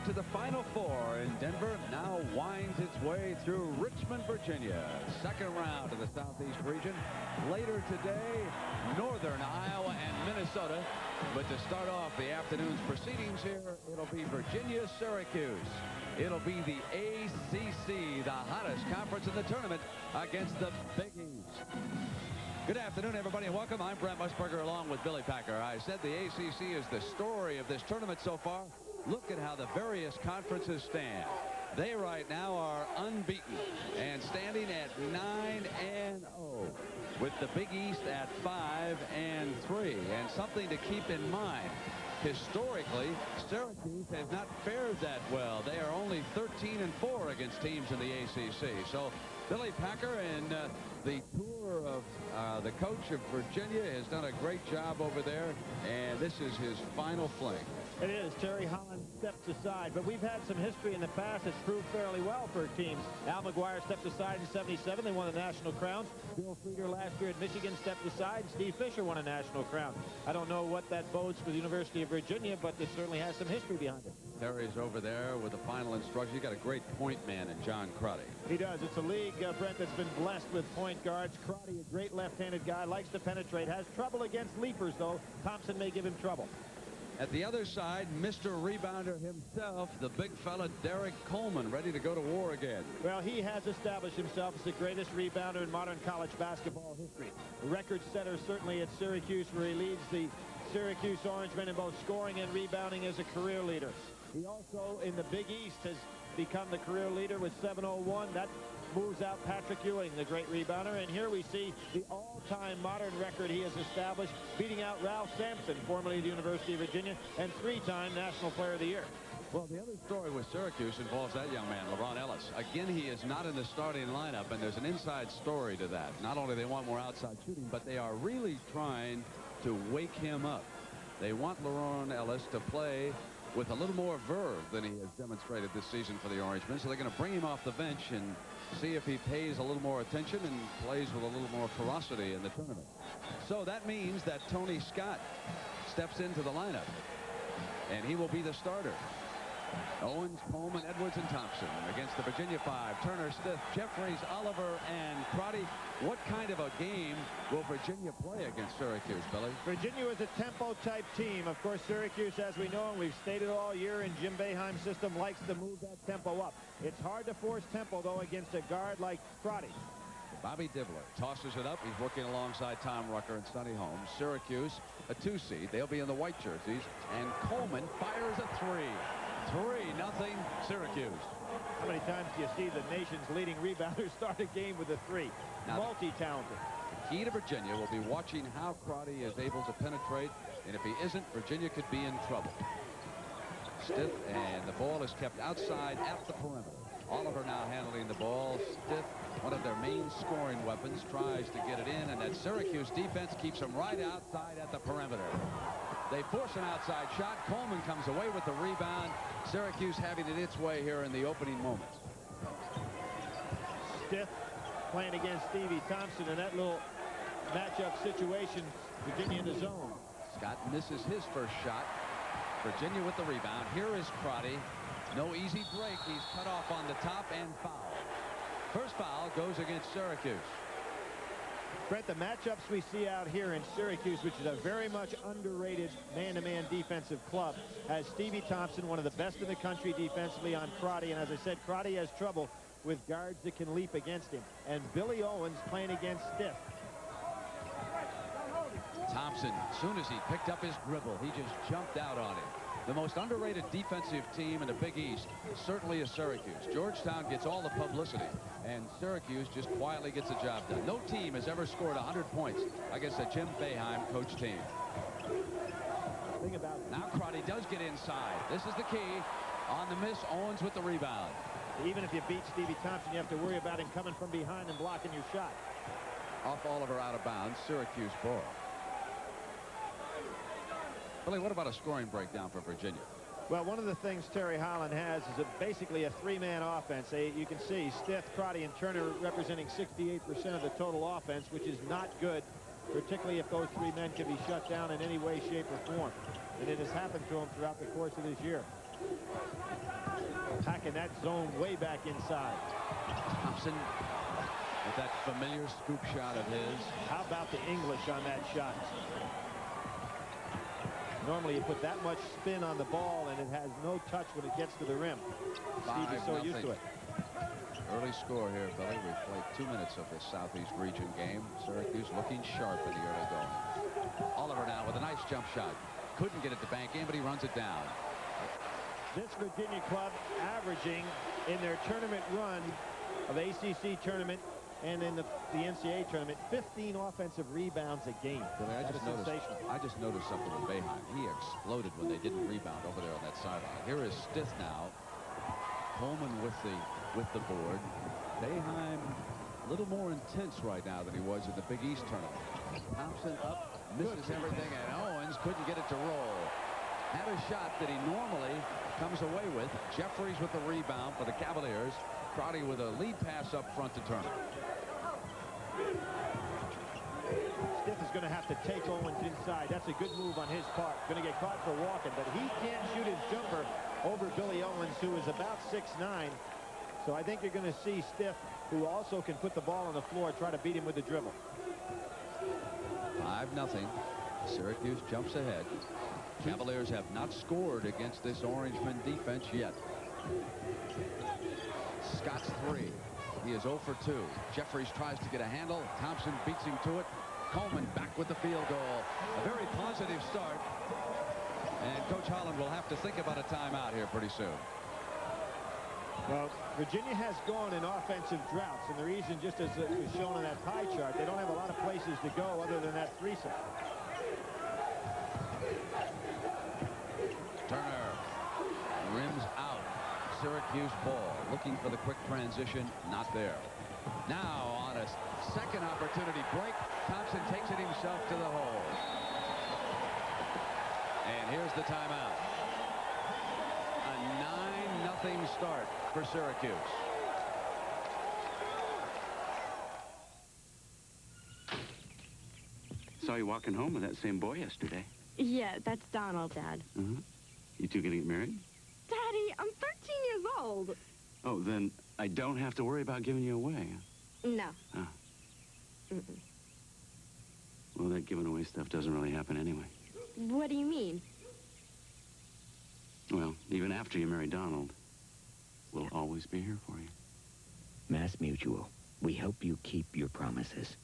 to the Final Four in Denver now winds its way through Richmond, Virginia. Second round of the Southeast region. Later today, Northern Iowa and Minnesota. But to start off the afternoon's proceedings here, it'll be Virginia, Syracuse. It'll be the ACC, the hottest conference in the tournament, against the Big East. Good afternoon, everybody, and welcome. I'm Brent Musburger along with Billy Packer. I said the ACC is the story of this tournament so far. Look at how the various conferences stand. They right now are unbeaten and standing at 9-0, with the Big East at 5-3. And something to keep in mind, historically, Syracuse has not fared that well. They are only 13-4 against teams in the ACC. So Billy Packer and the tour of the coach of Virginia has done a great job over there, and this is his final fling. It is. Terry Holland steps aside, but we've had some history in the past that's proved fairly well for teams. Al McGuire stepped aside in '77. They won the national crowns. Bill Frieder last year at Michigan stepped aside, and Steve Fisher won a national crown. I don't know what that bodes for the University of Virginia, but it certainly has some history behind it. Terry's over there with the final instruction. He's got a great point man in John Crotty. He does. It's a league, Brent, that's been blessed with point guards. Crotty, a great left-handed guy, likes to penetrate, has trouble against leapers, though. Thompson may give him trouble. At the other side, Mr. Rebounder himself, the big fella Derek Coleman, ready to go to war again. Well, he has established himself as the greatest rebounder in modern college basketball history. The record setter certainly at Syracuse, where he leads the Syracuse Orangemen in both scoring and rebounding as a career leader. He also, in the Big East, has become the career leader with 701. That moves out Patrick Ewing, the great rebounder. And here we see the all-time modern record he has established, beating out Ralph Sampson, formerly of the University of Virginia, and three-time National Player of the Year. Well, the other story with Syracuse involves that young man, LeBron Ellis. Again, he is not in the starting lineup, and there's an inside story to that. Not only they want more outside shooting, but they are really trying to wake him up. They want LeBron Ellis to play with a little more verve than he has demonstrated this season for the Orangemen. So they're going to bring him off the bench and see if he pays a little more attention and plays with a little more ferocity in the tournament. So that means that Tony Scott steps into the lineup, and he will be the starter. Owens, Coleman, Edwards, and Thompson against the Virginia Five. Turner, Stith, Jeffries, Oliver, and Crotty. What kind of a game will Virginia play against Syracuse, Billy? Virginia is a tempo-type team. Of course, Syracuse, as we know, and we've stated all year, in Jim Boeheim's system, likes to move that tempo up. It's hard to force tempo, though, against a guard like Crotty. Bobby Dibler tosses it up. He's working alongside Tom Rucker and Sonny Holmes. Syracuse, a 2-seed. They'll be in the white jerseys. And Coleman fires a 3. 3-0 Syracuse. How many times do you see the nation's leading rebounder start a game with a 3? Multi-talented. The key to Virginia will be watching how Crotty is able to penetrate, and if he isn't, Virginia could be in trouble. Stith, and the ball is kept outside at the perimeter. Oliver now handling the ball. Stith, one of their main scoring weapons, tries to get it in, and that Syracuse defense keeps him right outside at the perimeter. They force an outside shot. Coleman comes away with the rebound. Syracuse having it its way here in the opening moments. Stith playing against Stevie Thompson in that little matchup situation. Virginia in the zone. Scott misses his first shot. Virginia with the rebound. Here is Crotty. No easy break. He's cut off on the top and foul. First foul goes against Syracuse. Brent, the matchups we see out here in Syracuse, which is a very much underrated man-to-man defensive club, has Stevie Thompson, one of the best in the country defensively, on Crotty. And as I said, Crotty has trouble with guards that can leap against him. And Billy Owens playing against Stith. Thompson, as soon as he picked up his dribble, he just jumped out on him. The most underrated defensive team in the Big East certainly is Syracuse. Georgetown gets all the publicity, and Syracuse just quietly gets the job done. No team has ever scored 100 points against a Jim Boeheim coach team. Think about it. Now Crotty does get inside. This is the key. On the miss, Owens with the rebound. Even if you beat Stevie Thompson, you have to worry about him coming from behind and blocking your shot. Off Oliver, out of bounds. Syracuse ball. Billy, what about a scoring breakdown for Virginia? Well, one of the things Terry Holland has is basically a three-man offense. You can see Stith, Crotty, and Turner representing 68% of the total offense, which is not good, particularly if those three men can be shut down in any way, shape, or form. And it has happened to them throughout the course of this year. Packing that zone way back inside. Thompson with that familiar scoop shot of his. How about the English on that shot? Normally you put that much spin on the ball and it has no touch when it gets to the rim. Steve is so used to it. Early score here, Billy. We've played 2 minutes of this Southeast region game. Syracuse looking sharp in the early going. Oliver now with a nice jump shot. Couldn't get it to bank in, but he runs it down. This Virginia club averaging in their tournament run of ACC tournament and in the NCAA tournament, 15 offensive rebounds a game. Billy, I just noticed something with Boeheim. He exploded when they didn't rebound over there on that sideline. Here is Stith now. Coleman with the board. Boeheim a little more intense right now than he was in the Big East tournament. Thompson up, misses everything, and Owens couldn't get it to roll. Had a shot that he normally comes away with. Jeffries with the rebound for the Cavaliers. Crowdy with a lead pass up front to Turner. Stith is going to have to take Owens inside. That's a good move on his part. Going to get caught for walking, but he can't shoot his jumper over Billy Owens, who is about 6'9". So I think you're going to see Stith, who also can put the ball on the floor, try to beat him with the dribble. 5-0. Syracuse jumps ahead. Cavaliers have not scored against this Orangeman defense yet. Scott's 3. He is 0 for 2. Jeffries tries to get a handle. Thompson beats him to it. Coleman back with the field goal. A very positive start. And Coach Holland will have to think about a timeout here pretty soon. Well, Virginia has gone in offensive droughts, and the reason, just as it was shown on that pie chart, they don't have a lot of places to go other than that threesome. Turner rims out. Syracuse ball. Looking for the quick transition. Not there. Now on a second opportunity break, Thompson takes it himself to the hole. And here's the timeout. A 9-0 start for Syracuse. Saw you walking home with that same boy yesterday. Yeah, that's Donald, Dad. You two gonna get married? Daddy, I'm 13 years old. Oh, then I don't have to worry about giving you away. No. Ah. Well, that giving away stuff doesn't really happen anyway. What do you mean? Well, even after you marry Donald, we'll always be here for you. Mass Mutual, we hope you keep your promises.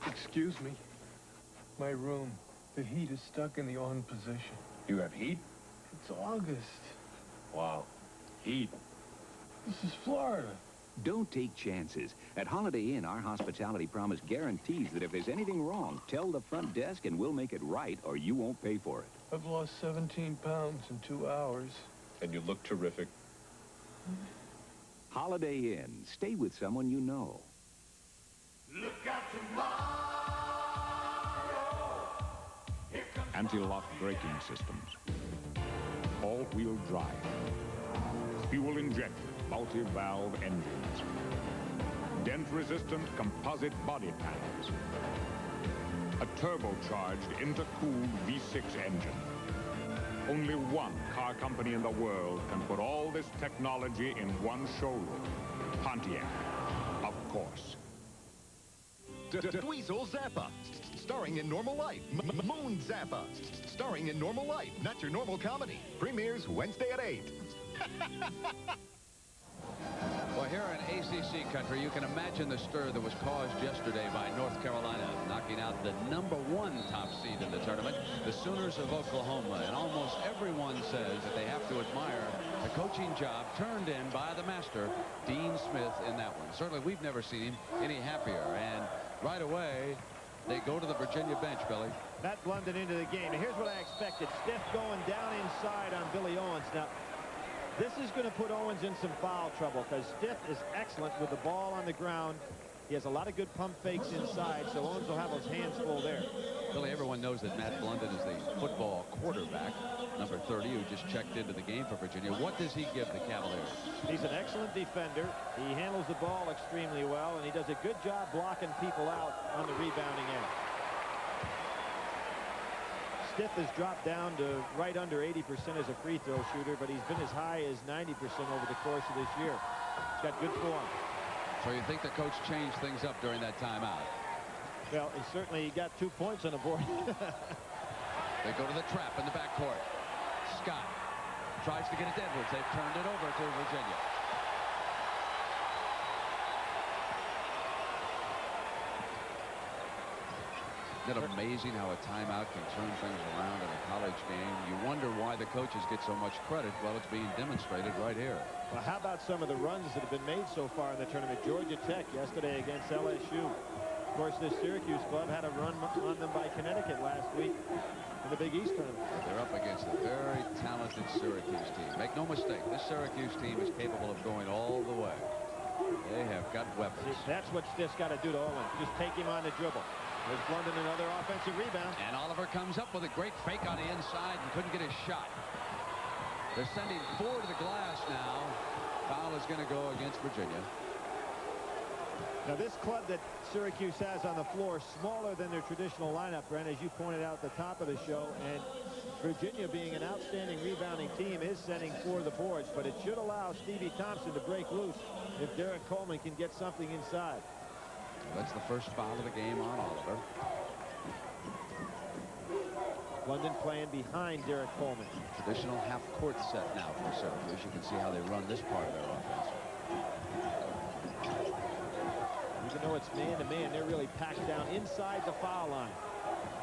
Excuse me. My room. The heat is stuck in the on position. You have heat? It's August. Wow. Heat. This is Florida. Don't take chances. At Holiday Inn, our hospitality promise guarantees that if there's anything wrong, tell the front desk and we'll make it right, or you won't pay for it. I've lost 17 pounds in 2 hours. And you look terrific. Holiday Inn. Stay with someone you know. Look out tomorrow. Anti-lock braking systems. All-wheel drive. Fuel-injected multi-valve engines. Dent-resistant composite body panels. A turbocharged intercooled V6 engine. Only one car company in the world can put all this technology in one showroom. Pontiac, of course. Dweezil Zappa, starring in Normal Life. Moon Zappa, starring in Normal Life, not your normal comedy. Premieres Wednesday at 8. Well, here in ACC country, you can imagine the stir that was caused yesterday by North Carolina, knocking out the #1 top seed in the tournament, the Sooners of Oklahoma. And almost everyone says that they have to admire the coaching job turned in by the master, Dean Smith, in that one. Certainly, we've never seen him any happier. And right away, they go to the Virginia bench, Billy. Matt Blunden into the game. And here's what I expected. Stith going down inside on Billy Owens. Now, this is going to put Owens in some foul trouble because Stith is excellent with the ball on the ground. He has a lot of good pump fakes inside, so Owens will have his hands full there. Billy, everyone knows that Matt Blunden is the football quarterback, number 30, who just checked into the game for Virginia. What does he give the Cavaliers? He's an excellent defender. He handles the ball extremely well, and he does a good job blocking people out on the rebounding end. Stiff has dropped down to right under 80% as a free throw shooter, but he's been as high as 90% over the course of this year. He's got good form. So you think the coach changed things up during that timeout? Well, he certainly got 2 points on the board. They go to the trap in the backcourt. Scott tries to get it to Edwards. They've turned it over to Virginia. Isn't it amazing how a timeout can turn things around in a college game? You wonder why the coaches get so much credit. Well, it's being demonstrated right here. Well, how about some of the runs that have been made so far in the tournament? Georgia Tech yesterday against LSU. Of course, this Syracuse club had a run on them by Connecticut last week in the Big East tournament. They're up against a very talented Syracuse team. Make no mistake, this Syracuse team is capable of going all the way. They have got weapons. See, that's what Stiff's got to do to Olin. Just take him on the dribble. There's London, another offensive rebound. And Oliver comes up with a great fake on the inside and couldn't get a shot. They're sending 4 to the glass now. Foul is going to go against Virginia. Now, this club that Syracuse has on the floor, smaller than their traditional lineup, Brent, as you pointed out at the top of the show. And Virginia, being an outstanding rebounding team, is sending 4 to the boards. But it should allow Stevie Thompson to break loose if Derek Coleman can get something inside. That's the first foul of the game on Oliver. London playing behind Derek Coleman. Traditional half-court set now for Syracuse. You can see how they run this part of their offense. Even though it's man-to-man, they're really packed down inside the foul line.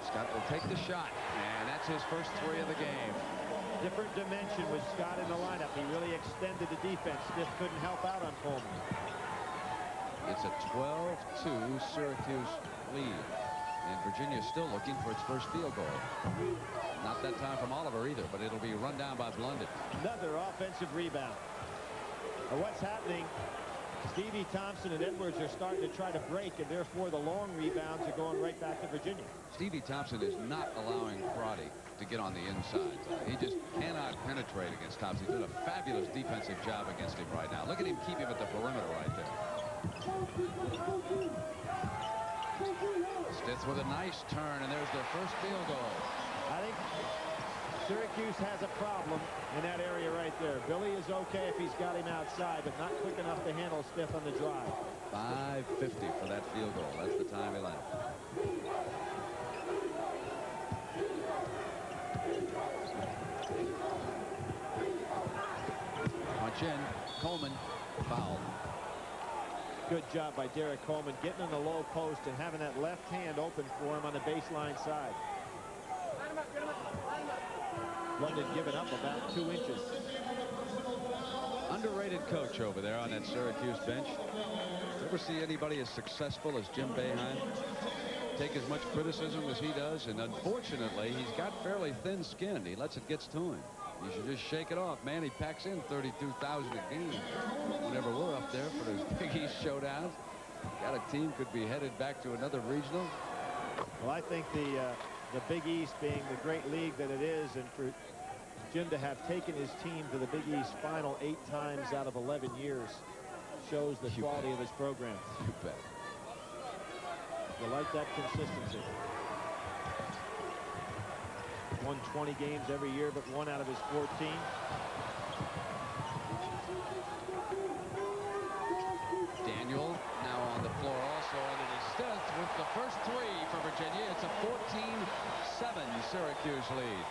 Scott will take the shot, and that's his first 3 of the game. Different dimension with Scott in the lineup. He really extended the defense. Stiff couldn't help out on Coleman. It's a 12-2 Syracuse lead. And Virginia's still looking for its first field goal. Not that time from Oliver either, but it'll be run down by London. Another offensive rebound. Now what's happening? Stevie Thompson and Edwards are starting to try to break, and therefore the long rebounds are going right back to Virginia. Stevie Thompson is not allowing Crotty to get on the inside. He just cannot penetrate against Thompson. He's doing a fabulous defensive job against him right now. Look at him keep him at the perimeter right there. Stith with a nice turn, and there's their first field goal. I think Syracuse has a problem in that area right there. Billy is okay if he's got him outside, but not quick enough to handle Stiff on the drive. 5:50 for that field goal. That's the time he left. Punch in. Coleman fouled. Good job by Derek Coleman getting on the low post and having that left hand open for him on the baseline side. London giving up about 2 inches. Underrated coach over there on that Syracuse bench. Ever see anybody as successful as Jim Boeheim? Take as much criticism as he does, and unfortunately, he's got fairly thin skin. He lets it get to him. You should just shake it off, man. He packs in 32,000 a game whenever we're up there for those Big East showdowns. Got a team could be headed back to another regional. Well, I think the Big East being the great league that it is, and for Jim to have taken his team to the Big East final 8 times out of 11 years shows the quality of his program. You bet. You like that consistency. Won 20 games every year, but 1 out of his 14. Daniel now on the floor also, and it is Stith with the first 3 for Virginia. It's a 14-7 Syracuse lead.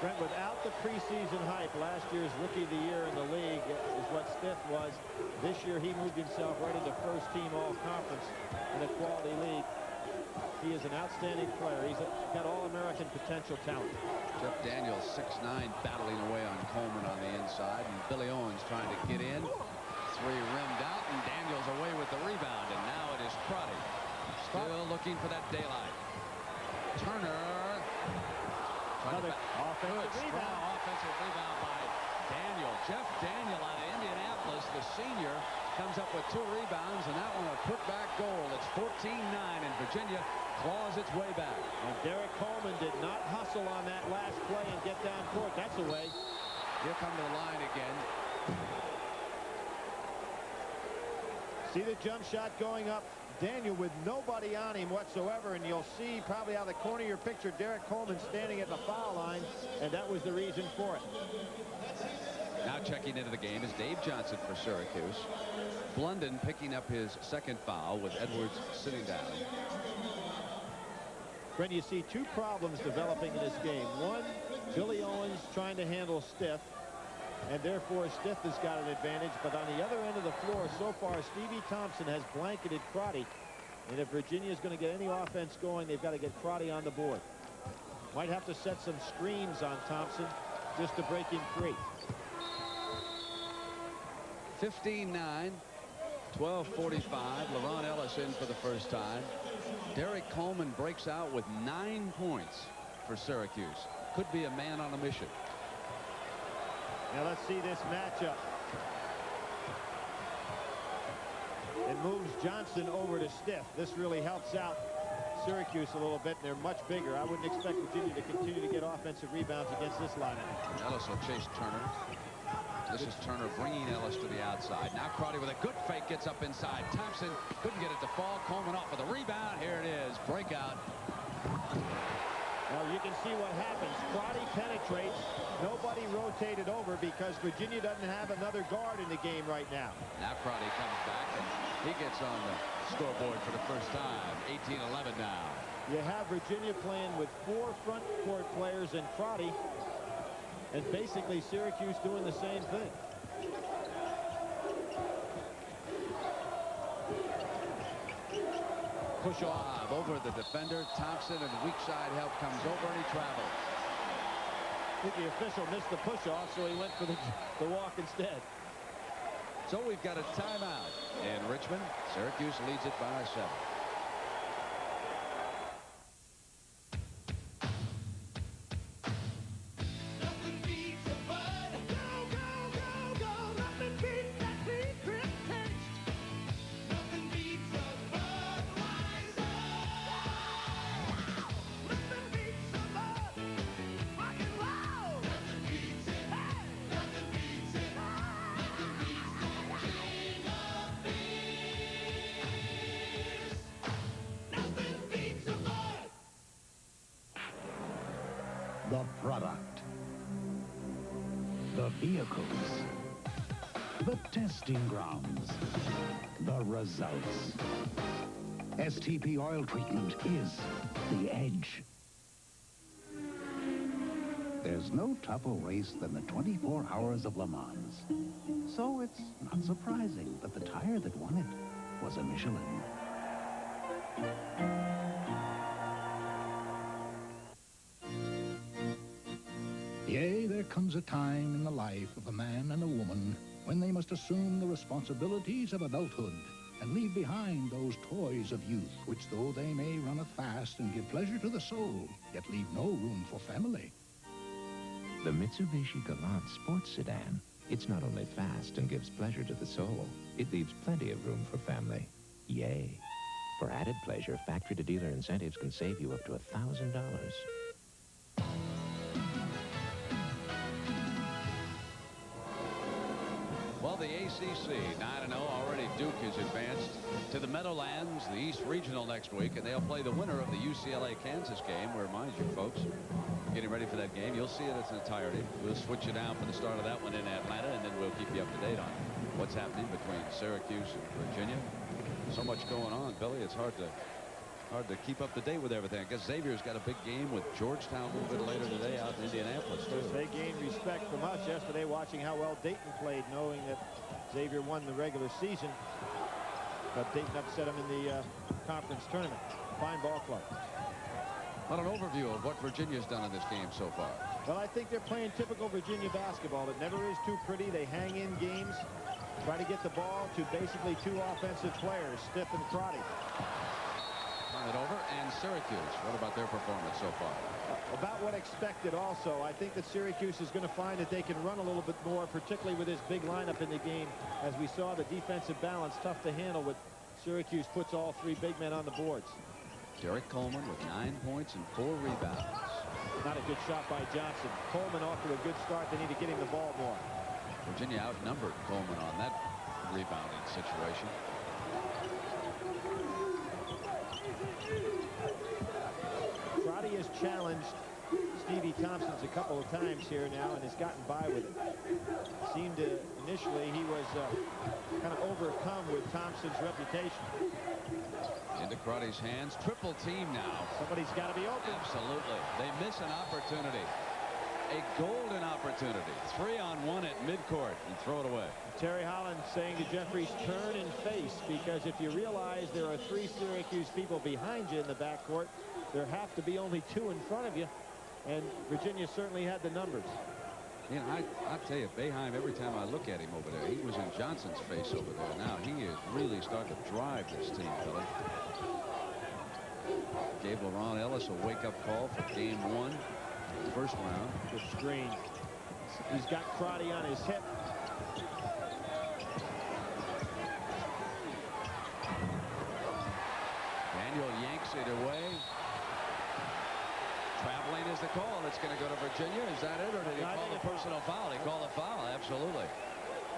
Brent, without the preseason hype, last year's Rookie of the Year in the league is what Stith was. This year he moved himself right into first-team all-conference in a quality league. He is an outstanding player. He's got all-American potential talent. Jeff Daniels, 6'9", battling away on Coleman on the inside, and Billy Owens trying to get in. 3 rimmed out, and Daniels away with the rebound, and now it is Crotty. Still looking for that daylight. Turner. Another offensive rebound. Strong offensive rebound by Daniel. Jeff Daniel out of Indianapolis, the senior, comes up with 2 rebounds, and that one a put-back goal. It's 14-9, and Virginia claws its way back. And Derek Coleman did not hustle on that last play and get down court. That's a way. Here come to the line again. See the jump shot going up. Daniel with nobody on him whatsoever, and you'll see probably out of the corner of your picture Derek Coleman standing at the foul line, and that was the reason for it. Now checking into the game is Dave Johnson for Syracuse. Blunden picking up his second foul with Edwards sitting down. When you see two problems developing in this game. One, Billy Owens trying to handle Stiff, and therefore Stiff has got an advantage. But on the other end of the floor, so far, Stevie Thompson has blanketed Crotty. And if Virginia is going to get any offense going, they've got to get Crotty on the board. Might have to set some screens on Thompson just to break him free. 15-9, 12:45. LaRon Ellis in for the first time. Derek Coleman breaks out with 9 points for Syracuse. Could be a man on a mission. Now let's see this matchup. It moves Johnson over to Stiff. This really helps out Syracuse a little bit, and they're much bigger. I wouldn't expect Virginia to continue to get offensive rebounds against this lineup. Ellis will chase Turner. This is Turner bringing Ellis to the outside. Now Crotty with a good fake gets up inside. Thompson couldn't get it to fall. Coleman off with a rebound. Here it is. Breakout. Well, you can see what happens. Crotty penetrates. Nobody rotated over because Virginia doesn't have another guard in the game right now. Now Crotty comes back and he gets on the scoreboard for the first time. 18-11 now. You have Virginia playing with 4 front court players and Crotty, and basically Syracuse doing the same thing. Push off over the defender. Thompson, and weak side help comes over and he travels. I think the official missed the push off, so he went for the walk instead. So we've got a timeout in Richmond. Syracuse leads it by 7. The product, the vehicles, the testing grounds, the results. STP oil treatment is the edge. There's no tougher race than the 24 Hours of Le Mans. So it's not surprising that the tire that won it was a Michelin. Yea, there comes a time in the life of a man and a woman when they must assume the responsibilities of adulthood and leave behind those toys of youth, which though they may runneth fast and give pleasure to the soul, yet leave no room for family. The Mitsubishi Galant sports sedan. It's not only fast and gives pleasure to the soul, it leaves plenty of room for family. Yay. For added pleasure, factory-to-dealer incentives can save you up to $1,000. Well, the ACC 9-0 already. Duke is advanced to the Meadowlands, the East Regional next week, and they'll play the winner of the UCLA-Kansas game. We remind you, folks, getting ready for that game. You'll see it in its entirety. We'll switch it out for the start of that one in Atlanta, and then we'll keep you up to date on what's happening between Syracuse and Virginia. So much going on, Billy. It's hard to keep up to date with everything. I guess Xavier's got a big game with Georgetown a little bit later today out in Indianapolis, too. They gained respect from us yesterday watching how well Dayton played, knowing that Xavier won the regular season. But Dayton upset them in the conference tournament. Fine ball club. What an overview of what Virginia's done in this game so far. Well, I think they're playing typical Virginia basketball. It never is too pretty. They hang in games, try to get the ball to basically 2 offensive players, Stiff and Crotty. Turn it over, and Syracuse. What about their performance so far? About what expected also. I think that Syracuse is going to find that they can run a little bit more, particularly with this big lineup in the game. As we saw, the defensive balance tough to handle with Syracuse puts all 3 big men on the boards. Derek Coleman with 9 points and 4 rebounds. Not a good shot by Johnson. Coleman off to a good start. They need to get him the ball more. Virginia outnumbered Coleman on that rebounding situation. challenged Stevie Thompson's a couple of times here now and has gotten by with it. Seemed to, initially, he was kind of overcome with Thompson's reputation. Into Crotty's hands. Triple team now. Somebody's got to be open. Absolutely. They miss an opportunity. A golden opportunity. 3-on-1 at midcourt and throw it away. Terry Holland saying to Jeffries, turn and face, because if you realize there are 3 Syracuse people behind you in the backcourt, there have to be only 2 in front of you. And Virginia certainly had the numbers. You know, I tell you, Boeheim, every time I look at him over there, he was in Johnson's face over there. Now he is really starting to drive this team, Billy. Gave LeRon Ellis a wake-up call for game 1, first round. Good screen. He's got Crotty on his hip. Daniel yanks it away. Traveling is the call. It's going to go to Virginia. Is that it, or did he call the personal foul? He called a foul. Absolutely.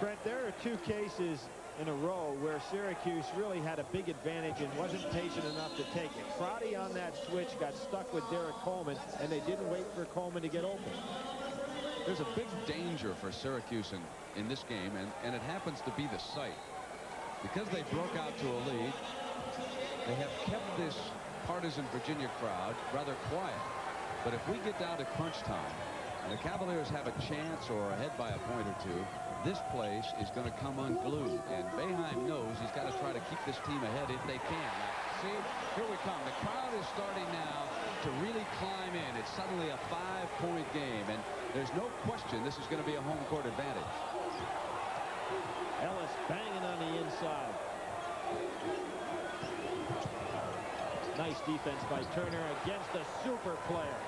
Brent, there are 2 cases in a row where Syracuse really had a big advantage and wasn't patient enough to take it. Crotty on that switch got stuck with Derek Coleman, and they didn't wait for Coleman to get open. There's a big danger for Syracuse in this game, and it happens to be the site. Because they broke out to a lead, they have kept this partisan Virginia crowd rather quiet. But if we get down to crunch time and the Cavaliers have a chance or ahead by a point or 2, this place is going to come unglued. And Boeheim knows he's got to try to keep this team ahead if they can. Now, see, here we come. The crowd is starting now to really climb in. It's suddenly a 5-point game, and there's no question this is going to be a home court advantage. Ellis banging on the inside. Nice defense by Turner against a super player.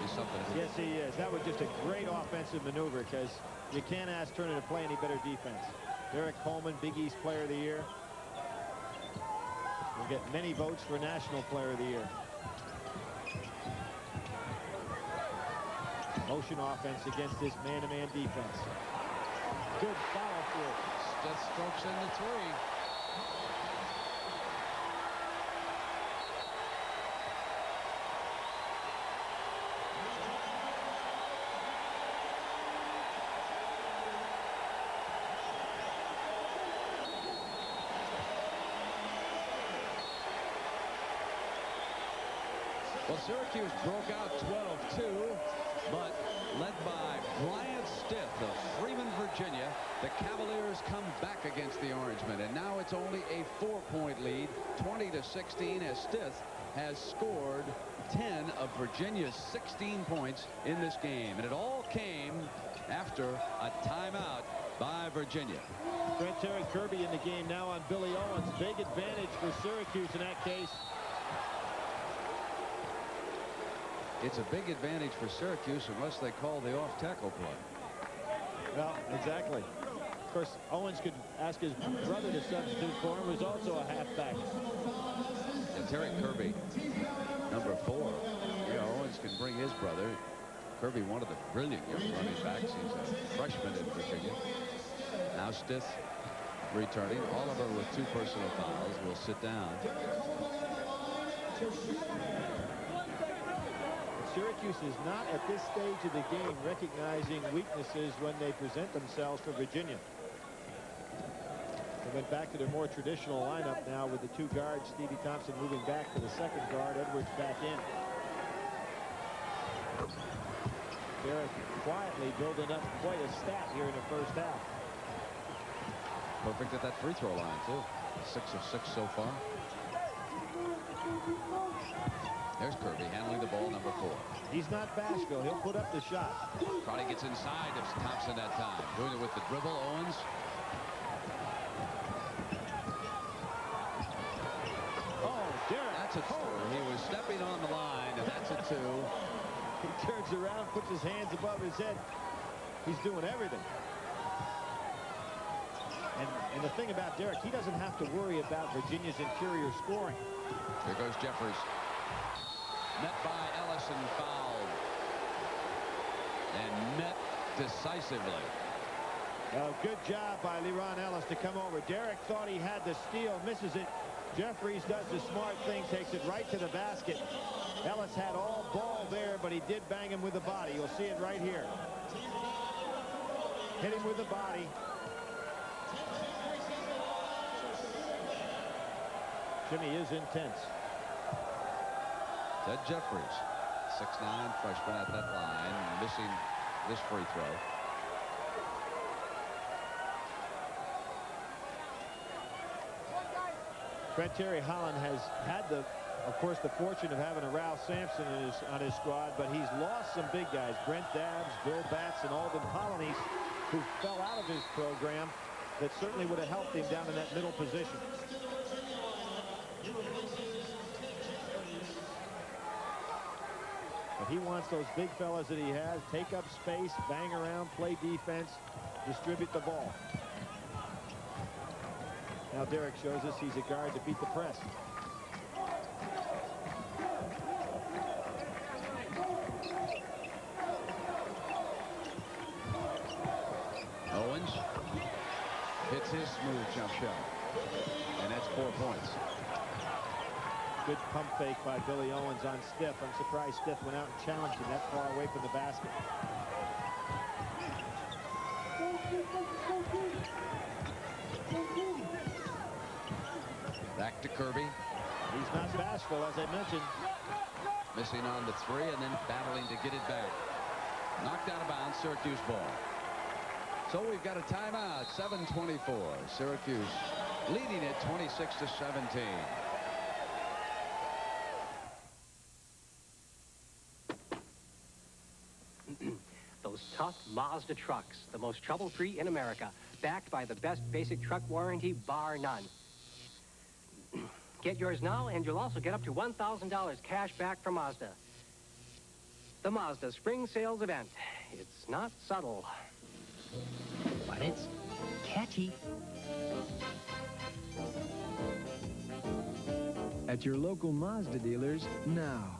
He's something. Yes, he is. That was just a great offensive maneuver, because you can't ask Turner to play any better defense. Derek Coleman, Big East Player of the Year. Will get many votes for National Player of the Year. Motion offense against this man-to-man defense. Good foul for it. Just strokes in the 3. Well, Syracuse broke out 12-2, but led by Bryant Stith of Freeman, Virginia, the Cavaliers come back against the Orangemen, and now it's only a 4-point lead, 20-16, as Stith has scored 10 of Virginia's 16 points in this game, and it all came after a timeout by Virginia. Brent, Terry Kirby in the game now on Billy Owens. Big advantage for Syracuse in that case. It's a big advantage for Syracuse unless they call the off-tackle play. Well, exactly. Of course, Owens could ask his brother to substitute for him, who's also a halfback. And Terry Kirby, number 4. Yeah, Owens can bring his brother. Kirby, one of the brilliant young running backs. He's a freshman in Virginia. Now Stith returning. Oliver with 2 personal fouls will sit down. Syracuse is not at this stage of the game recognizing weaknesses when they present themselves for Virginia. They went back to their more traditional lineup now with the 2 guards. Stevie Thompson moving back to the 2nd guard. Edwards back in. Derek quietly building up quite a stat here in the first half. Perfect at that free throw line, too. 6 of 6 so far. There's Kirby handling the ball, number 4. He's not bashful. He'll put up the shot. Crotty gets inside of Thompson that time. Doing it with the dribble. Owens. Oh, Derek. That's a 2. He was stepping on the line, and that's a 2. He turns around, puts his hands above his head. He's doing everything. And the thing about Derek, he doesn't have to worry about Virginia's interior scoring. Here goes Jeffers. Met by Ellison, fouled. And met decisively. Well, good job by LeRon Ellis to come over. Derek thought he had the steal, misses it. Jeffries does the smart thing, takes it right to the basket. Ellis had all ball there, but he did bang him with the body. You'll see it right here. Hit him with the body. Jimmy is intense. Ted Jeffries, 6'9", freshman at that line, missing this free throw. Trent Terry Holland has had of course, the fortune of having a Ralph Sampson on his squad, but he's lost some big guys. Brent Dabbs, Bill Batts, and Alden Polonies, who fell out of his program, that certainly would have helped him down in that middle position. But he wants those big fellas that he has, take up space, bang around, play defense, distribute the ball. Now Derek shows us he's a guard to beat the press. Owens hits his smooth jump shot, and that's 4 points. Good pump fake by Billy Owens on Stiff. I'm surprised Stiff went out and challenged him that far away from the basket. Back to Kirby. He's not bashful, as I mentioned. Missing on the three and then battling to get it back. Knocked out of bounds, Syracuse ball. So we've got a timeout, 7:24. Syracuse leading it 26-17. Those tough Mazda trucks, the most trouble-free in America, backed by the best basic truck warranty, bar none. Get yours now, and you'll also get up to $1,000 cash back from Mazda. The Mazda Spring Sales Event. It's not subtle, but it's catchy. At your local Mazda dealers now.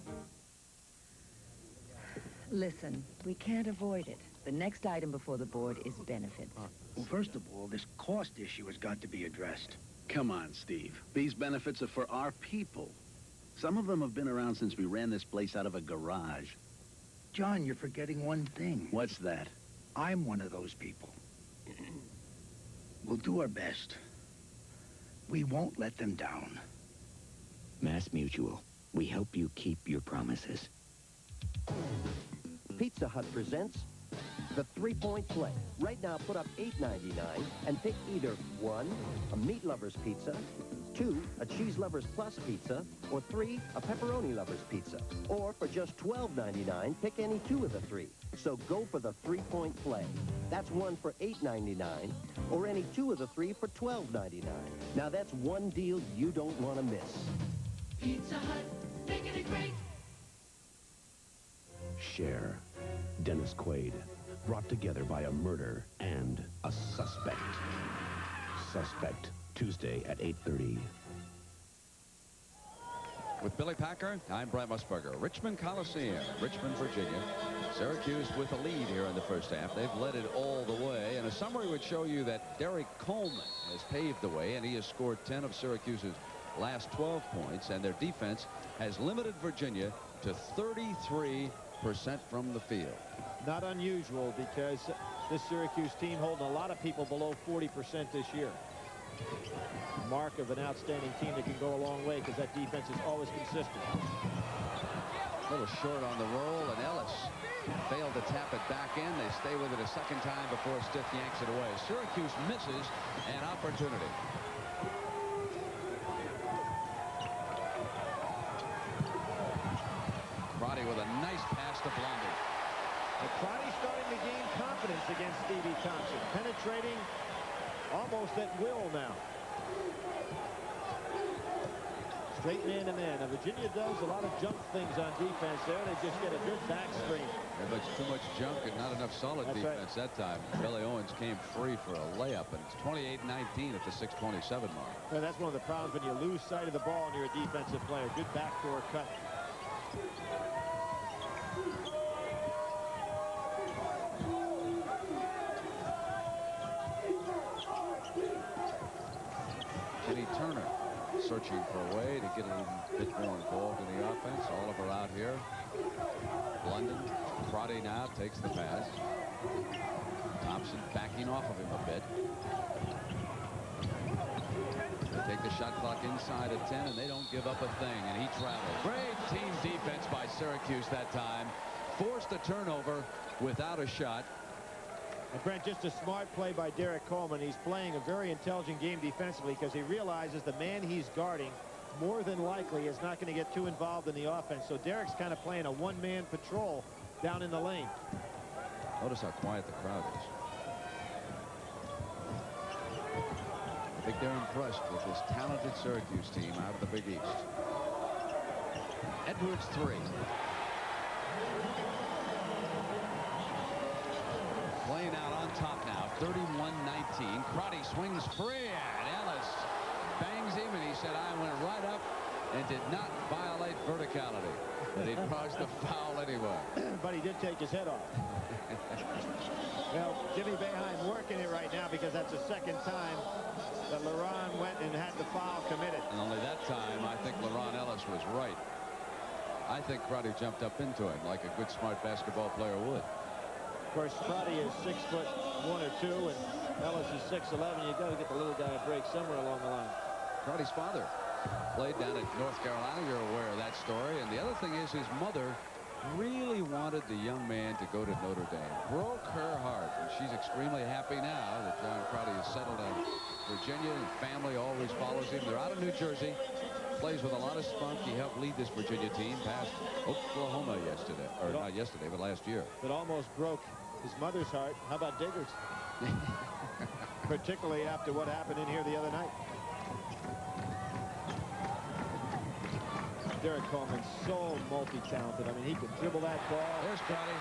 Listen, we can't avoid it. The next item before the board is benefits. Well, first of all, this cost issue has got to be addressed. Come on, Steve. These benefits are for our people. Some of them have been around since we ran this place out of a garage. John, you're forgetting one thing. What's that? I'm one of those people. We'll do our best. We won't let them down. Mass Mutual. We hope you keep your promises. Pizza Hut presents the 3-point play. Right now, put up $8.99 and pick either 1, a meat lover's pizza, 2, a cheese lover's plus pizza, or 3, a pepperoni lover's pizza. Or for just $12.99, pick any 2 of the 3. So go for the 3-point play. That's 1 for $8.99, or any 2 of the 3 for $12.99. Now that's one deal you don't want to miss. Pizza Hut, making it great. Cher, Dennis Quaid, brought together by a murder and a suspect. Suspect, Tuesday at 8:30. With Billy Packer, I'm Brent Musburger. Richmond Coliseum, Richmond, Virginia. Syracuse with a lead here in the first half. They've led it all the way, and a summary would show you that Derek Coleman has paved the way, and he has scored 10 of Syracuse's last 12 points, and their defense has limited Virginia to 33% from the field. Not unusual, because this Syracuse team holding a lot of people below 40% this year. Mark of an outstanding team that can go a long way, because that defense is always consistent. A little short on the roll, and Ellis failed to tap it back in. They stay with it a second time before Stiff yanks it away. Syracuse misses an opportunity. Crotty with a nice pass to Blondie. Crotty starting to gain confidence against Stevie Thompson. Penetrating almost at will now. Straight man-to-man. Now, Virginia does a lot of jump things on defense there. They just get a good back screen. There's too much junk and not enough solid defense that time. Billy Owens came free for a layup, and it's 28-19 at the 6:27 mark. Well, that's one of the problems when you lose sight of the ball and you're a defensive player. Good backdoor cut. Kenny Turner searching for a way to get a little bit more involved in the offense. Oliver out here. London. Crotty now takes the pass. Thompson backing off of him a bit. They take the shot clock inside at 10, and they don't give up a thing, and he traveled. Great team defense by Syracuse that time. Forced a turnover without a shot. And Brent, just a smart play by Derek Coleman. He's playing a very intelligent game defensively because he realizes the man he's guarding more than likely is not going to get too involved in the offense. So Derek's kind of playing a one-man patrol down in the lane. Notice how quiet the crowd is. I think they're impressed with this talented Syracuse team out of the Big East. Edwards 3. Playing out on top now, 31-19. Crotty swings free, and Ellis bangs him, and he said, I went right up and did not violate verticality. But he caused the foul anyway. But he did take his head off. Well, Jimmy Boeheim working it right now because that's the second time that LeRon went and had the foul committed. And only that time, I think LeRon Ellis was right. I think Crotty jumped up into him like a good, smart basketball player would. Of course, Crotty is 6'1" or 2, and Ellis is 6'11". You got to get the little guy a break somewhere along the line. Crotty's father played down at North Carolina. You're aware of that story. And the other thing is his mother really wanted the young man to go to Notre Dame. Broke her heart. And she's extremely happy now that John Crotty has settled in Virginia, and family always follows him. They're out of New Jersey. Plays with a lot of spunk. He helped lead this Virginia team past Oklahoma yesterday. Or not yesterday, but last year. It almost broke his mother's heart. How about Digger's? Particularly after what happened in here the other night. Derek Coleman's so multi-talented. I mean, he can dribble that ball. There's Crotty.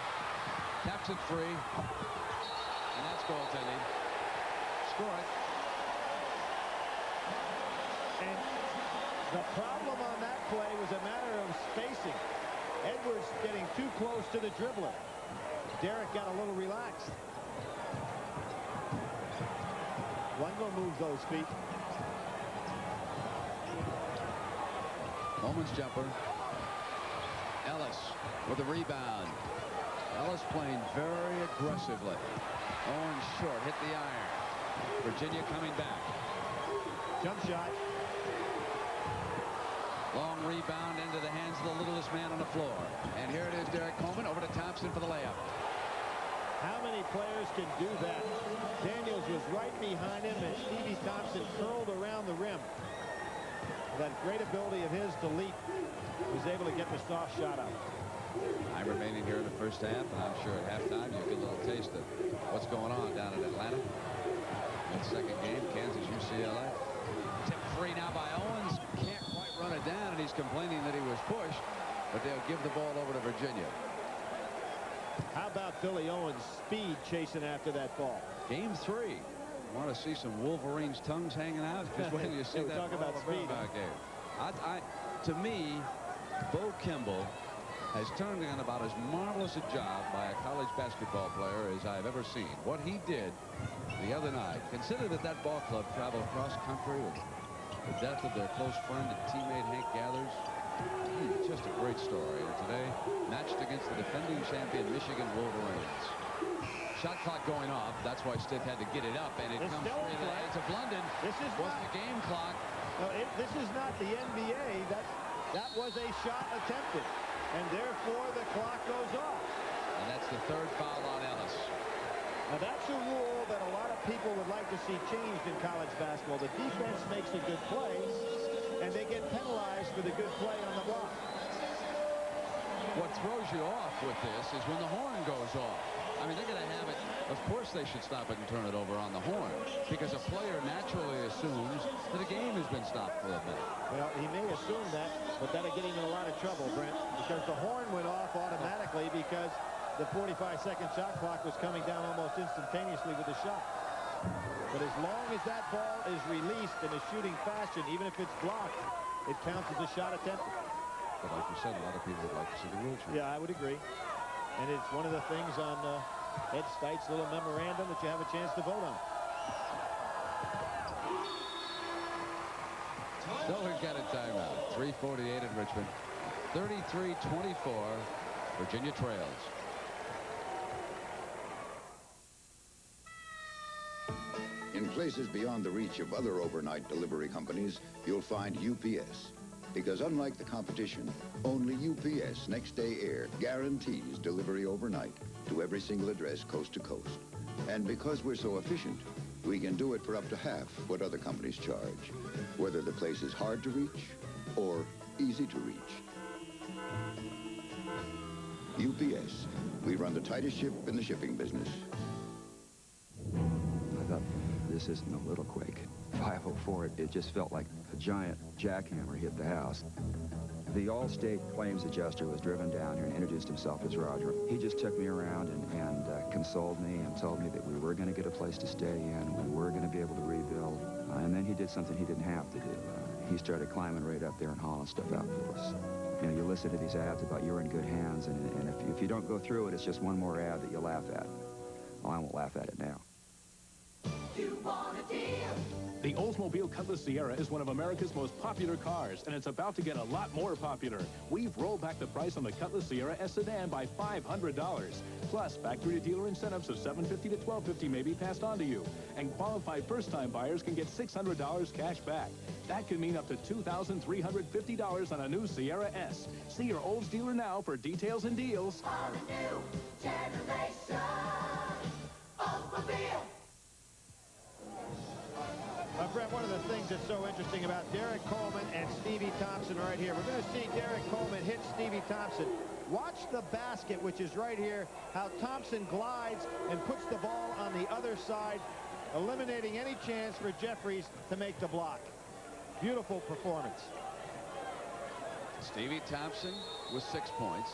Taps it free. And that's goaltending. Score it. And the problem on that play was a matter of spacing. Edwards getting too close to the dribbler. Derek got a little relaxed. One will move those feet. Coleman's jumper. Ellis with the rebound. Ellis playing very aggressively. Owens short, hit the iron. Virginia coming back. Jump shot. Long rebound into the hands of the littlest man on the floor. And here it is, Derek Coleman over to Thompson for the layup. How many players can do that? Daniels was right behind him, and Stevie Thompson curled around the rim. That great ability of his to leap, was able to get the soft shot out. I'm remaining here in the first half, and I'm sure at halftime you'll get a little taste of what's going on down in Atlanta. That second game, Kansas UCLA. Tip free now by Owens. Can't quite run it down, and he's complaining that he was pushed, but they'll give the ball over to Virginia. How about Billy Owens' speed chasing after that ball? Game 3. Want to see some Wolverines' tongues hanging out? Just when you see yeah, that talk about speed back there. To me, Bo Kimball has turned in about as marvelous a job by a college basketball player as I've ever seen. What he did the other night. Consider that ball club traveled cross country with the death of their close friend and teammate Hank Gathers. Just a great story. And today, matched against the defending champion Michigan Wolverines. Shot clock going off. That's why Stiff had to get it up, and it comes free in the hands of London. This is was the game clock. No, this is not the NBA. That was a shot attempted, and therefore the clock goes off. And that's the third foul on Ellis. Now that's a rule that a lot of people would like to see changed in college basketball. The defense makes a good play, and they get penalized for the good play on the block. What throws you off with this is when the horn goes off. I mean, they're going to have it. Of course they should stop it and turn it over on the horn, because a player naturally assumes that a game has been stopped for a minute. Well, he may assume that, but that'll get him in a lot of trouble, Brent, because the horn went off automatically because the 45-second shot clock was coming down almost instantaneously with the shot. But as long as that ball is released in a shooting fashion, even if it's blocked, it counts as a shot attempted. But like you said, a lot of people would like to see the rule change. Yeah, I would agree. And it's one of the things on Ed Stite's little memorandum that you have a chance to vote on. So we've got a timeout. 3:48 in Richmond. 33-24. Virginia trails. In places beyond the reach of other overnight delivery companies, you'll find UPS. Because unlike the competition, only UPS Next Day Air guarantees delivery overnight to every single address coast to coast. And because we're so efficient, we can do it for up to half what other companies charge, whether the place is hard to reach or easy to reach. UPS, we run the tightest ship in the shipping business. I thought, this isn't a little quake. 504, it just felt like a giant jackhammer hit the house. The Allstate claims adjuster was driven down here and introduced himself as Roger. He just took me around and consoled me and told me that we were going to get a place to stay in, we were going to be able to rebuild, and then he did something he didn't have to do. He started climbing right up there and hauling stuff out for us. You know, you listen to these ads about you're in good hands, and if you don't go through it, it's just one more ad that you laugh at. Well, I won't laugh at it now. You want a deal? The Oldsmobile Cutlass Sierra is one of America's most popular cars, and it's about to get a lot more popular. We've rolled back the price on the Cutlass Sierra S sedan by $500. Plus, factory-to-dealer incentives of $750 to $1,250 may be passed on to you. And qualified first-time buyers can get $600 cash back. That could mean up to $2,350 on a new Sierra S. See your Olds dealer now for details and deals. On a new generation Oldsmobile. Brett, one of the things that's so interesting about Derek Coleman and Stevie Thompson right here. We're going to see Derek Coleman hit Stevie Thompson. Watch the basket, which is right here, how Thompson glides and puts the ball on the other side, eliminating any chance for Jeffries to make the block. Beautiful performance. Stevie Thompson with 6 points.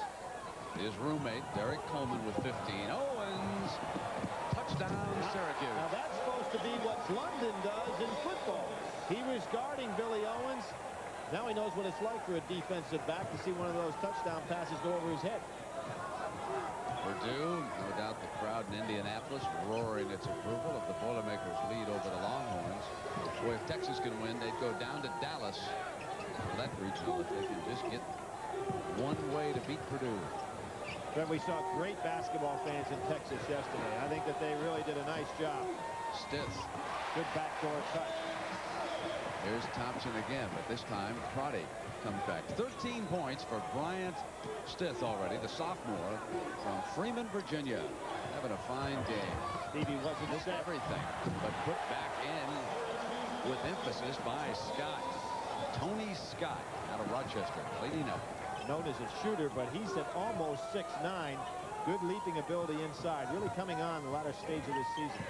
His roommate, Derek Coleman, with 15. Owens, touchdown, Syracuse. Now that's supposed to be what London does in football. He was guarding Billy Owens. Now he knows what it's like for a defensive back to see one of those touchdown passes go over his head. Purdue, no doubt the crowd in Indianapolis roaring its approval of the Boilermakers' lead over the Longhorns. Boy, if Texas can win, they'd go down to Dallas for that regional if they can just get one way to beat Purdue. But we saw great basketball fans in Texas yesterday. I think that they really did a nice job. Stith. Good backdoor cut. Here's Thompson again, but this time Crotty comes back. 13 points for Bryant Stith already, the sophomore from Freeman, Virginia. Having a fine game. Stevie wasn't missed everything, but put back in with emphasis by Scott. Tony Scott out of Rochester, cleaning up. Known as a shooter, but he's at almost 6'9". Good leaping ability inside. Really coming on the latter stage of this season.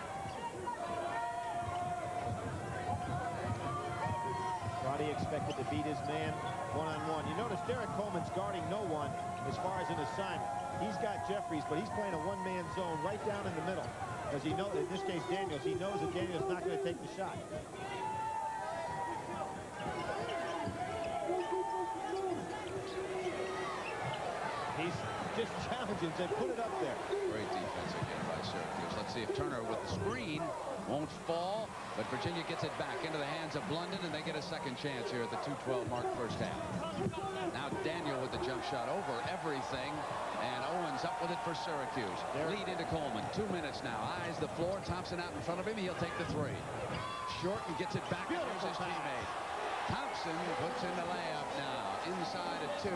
Crotty expected to beat his man one-on-one. You notice Derek Coleman's guarding no one as far as an assignment. He's got Jeffries, but he's playing a one-man zone right down in the middle. Because he knows, in this case Daniels, he knows that Daniels not going to take the shot. He's just challenging, said put it up there. Great defense again by Syracuse. Let's see if Turner with the screen won't fall, but Virginia gets it back into the hands of Blunden, and they get a second chance here at the 2:12 mark first half. Now Daniel with the jump shot over everything, and Owens up with it for Syracuse. Lead into Coleman. 2 minutes now. Eyes the floor. Thompson out in front of him. He'll take the three. Short and gets it back. There's his teammate. Thompson puts in the layup now. Inside at 2.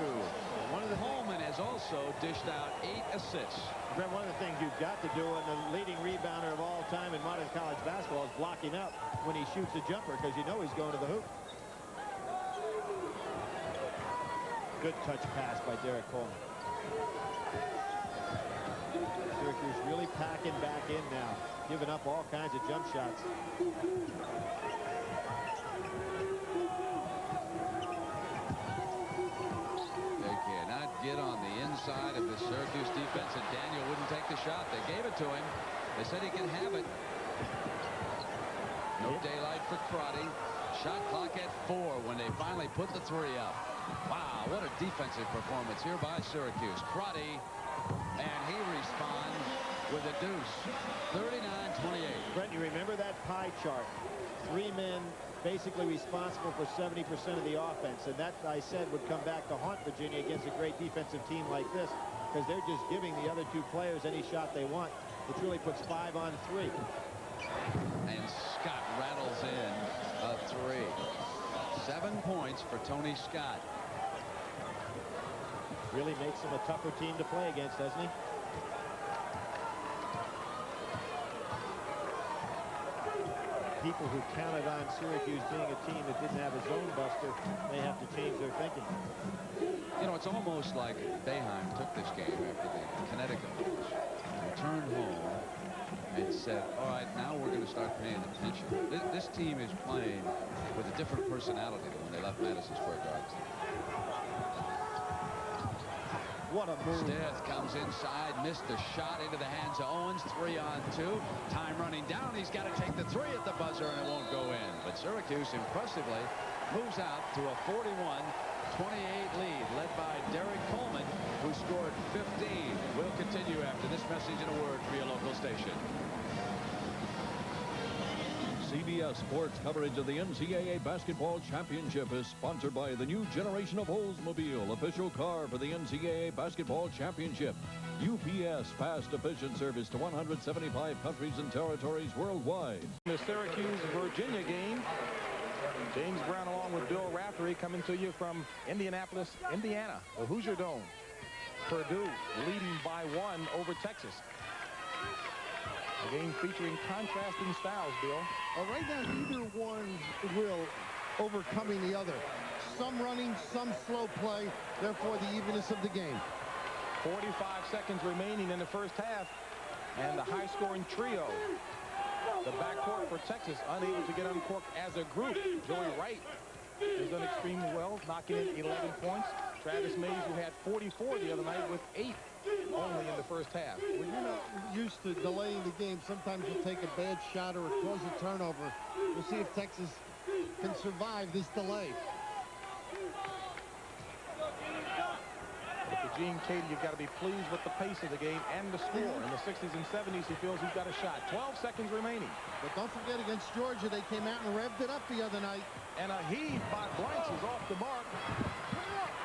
Coleman has also dished out 8 assists. Brent, one of the things you've got to do, and the leading rebounder of all time in modern college basketball, is block him out when he shoots a jumper, because you know he's going to the hoop. Good touch pass by Derek Coleman. Syracuse really packing back in now, giving up all kinds of jump shots. Get on the inside of the Syracuse defense, and Daniel wouldn't take the shot. They gave it to him. They said he can have it. No daylight for Crotty. Shot clock at 4 when they finally put the 3 up. Wow, what a defensive performance here by Syracuse. Crotty, and he responds with a deuce. 39-28. Brent, you remember that pie chart? 3 men basically responsible for 70% of the offense. And that, I said, would come back to haunt Virginia against a great defensive team like this, because they're just giving the other two players any shot they want, which really puts 5 on 3. And Scott rattles in a 3. 7 points for Tony Scott. Really makes him a tougher team to play against, doesn't he? People who counted on Syracuse being a team that didn't have a zone buster may have to change their thinking. You know, it's almost like Boeheim took this game after the Connecticut loss, returned home, and said, all right, now we're going to start paying attention. This team is playing with a different personality than when they left Madison Square Garden. What a move. Stith comes inside, missed the shot into the hands of Owens. 3 on 2. Time running down. He's got to take the 3 at the buzzer, and it won't go in. But Syracuse impressively moves out to a 41-28 lead, led by Derek Coleman, who scored 15. We'll continue after this message and a word for your local station. CBS Sports coverage of the NCAA Basketball Championship is sponsored by the new generation of Oldsmobile, official car for the NCAA Basketball Championship. UPS, fast, efficient service to 175 countries and territories worldwide. The Syracuse-Virginia game. James Brown along with Bill Raftery coming to you from Indianapolis, Indiana. The Hoosier Dome. Purdue leading by 1 over Texas. A game featuring contrasting styles, Bill. Right now, neither one will overcoming the other. Some running, some slow play, therefore the evenness of the game. 45 seconds remaining in the first half, and the high-scoring trio. The backcourt for Texas unable to get uncorked as a group. Joey Wright has done extremely well, knocking in 11 points. Travis Mays, who had 44 the other night, with 8 only in the first half. When you're not used to delaying the game, sometimes you'll take a bad shot or cause a turnover. We'll see if Texas can survive this delay. But for Gene Katie, you've got to be pleased with the pace of the game and the score. In the 60s and 70s, he feels he's got a shot. 12 seconds remaining. But don't forget, against Georgia, they came out and revved it up the other night. And a heave by Blanks is off the mark.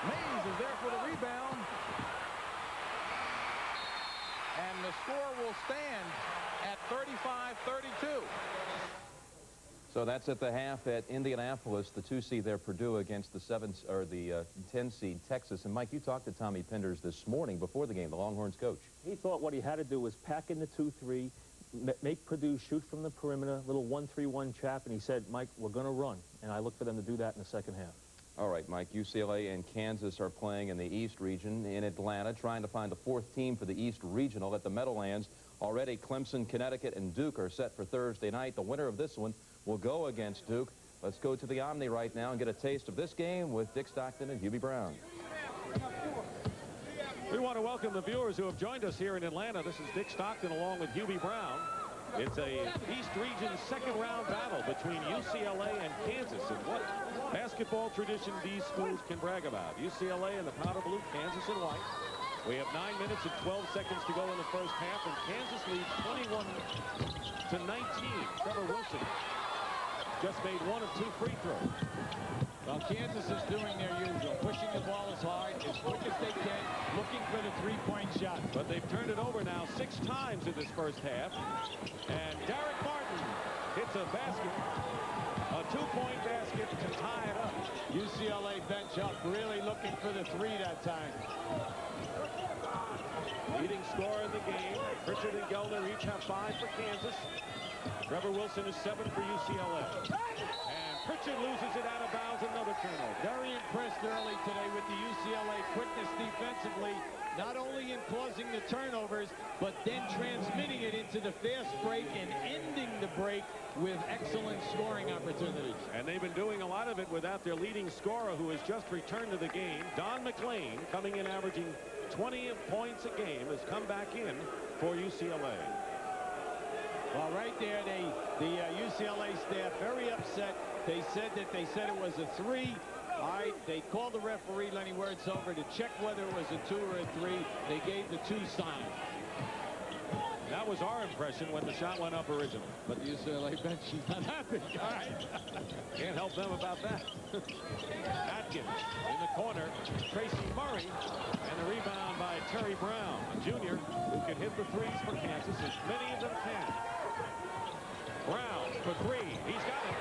Mays is there for the rebound. And the score will stand at 35-32. So that's at the half at Indianapolis, the 2 seed there, Purdue, against the 10 seed Texas. And Mike, you talked to Tommy Penders this morning before the game, the Longhorns coach. He thought what he had to do was pack in the 2-3, make Purdue shoot from the perimeter, little 1-3-1 trap, and he said, Mike, we're going to run. And I look for them to do that in the second half. All right, Mike, UCLA and Kansas are playing in the East region in Atlanta, trying to find the 4th team for the East Regional at the Meadowlands. Already Clemson, Connecticut, and Duke are set for Thursday night. The winner of this one will go against Duke. Let's go to the Omni right now and get a taste of this game with Dick Stockton and Hubie Brown. We want to welcome the viewers who have joined us here in Atlanta. This is Dick Stockton along with Hubie Brown. It's a East Region second-round battle between UCLA and Kansas. And what basketball tradition these schools can brag about. UCLA in the powder blue, Kansas in white. We have 9 minutes and 12 seconds to go in the first half, and Kansas leads 21-19. Trevor Wilson just made 1 of 2 free throws. Well, Kansas is doing their usual, pushing the ball as hard, as quick as they can, looking for the three-point shot. But they've turned it over now 6 times in this first half. And Derek Martin hits a basket, a 2-point basket to tie it up. UCLA bench up, really looking for the 3 that time. Leading scorer in the game, Pritchard and Gelner each have 5 for Kansas. Trevor Wilson is 7 for UCLA. And Pritchard loses it out of bounds, another turnover. Very impressed early today with the UCLA quickness defensively, not only in causing the turnovers, but then transmitting it into the fast break and ending the break with excellent scoring opportunities. And they've been doing a lot of it without their leading scorer, who has just returned to the game. Don McLean, coming in averaging 20 points a game, has come back in for UCLA. Well, right there, the UCLA staff very upset. They said it was a 3. All right, they called the referee, Lenny Wurtzover, to check whether it was a 2 or a 3. They gave the 2 sign. That was our impression when the shot went up originally. But the UCLA bench is not happy. All right. Can't help them about that. Atkins in the corner. Tracy Murray. And the rebound by Terry Brown, a junior who can hit the threes for Kansas, as many of them can. Brown for three. He's got it.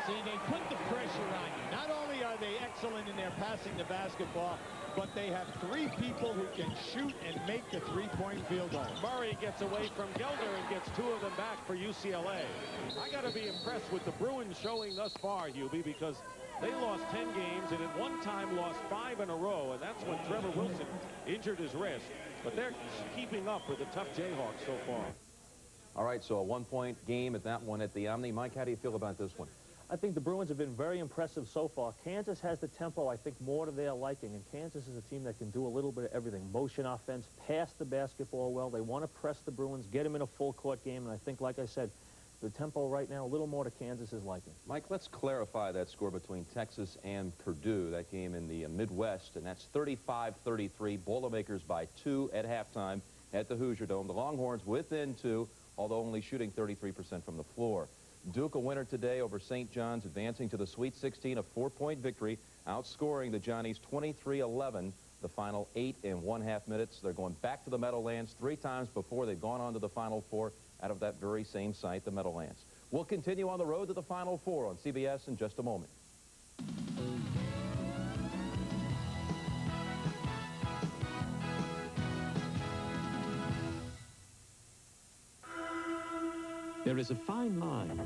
See, they put the pressure on you. Not only are they excellent in their passing the basketball, but they have three people who can shoot and make the three-point field goal. Murray gets away from Gelder and gets two of them back for UCLA. I got to be impressed with the Bruins showing thus far, Hubie, because they lost 10 games and at one time lost 5 in a row, and that's when Trevor Wilson injured his wrist. But they're keeping up with the tough Jayhawks so far. All right, so a one-point game at that one at the Omni. Mike, how do you feel about this one? I think the Bruins have been very impressive so far. Kansas has the tempo, I think, more to their liking, and Kansas is a team that can do a little bit of everything. Motion offense, pass the basketball well. They want to press the Bruins, get them in a full-court game, and I think, like I said, the tempo right now, a little more to Kansas's liking. Mike, let's clarify that score between Texas and Purdue, that game in the Midwest, and that's 35-33. Boilermakers by 2 at halftime at the Hoosier Dome. The Longhorns within 2, although only shooting 33% from the floor. Duke a winner today over St. John's, advancing to the Sweet 16, a 4-point victory, outscoring the Johnnies 23-11 the final 8.5 minutes. They're going back to the Meadowlands 3 times before they've gone on to the Final Four out of that very same site, the Meadowlands. We'll continue on the road to the Final Four on CBS in just a moment. There is a fine line.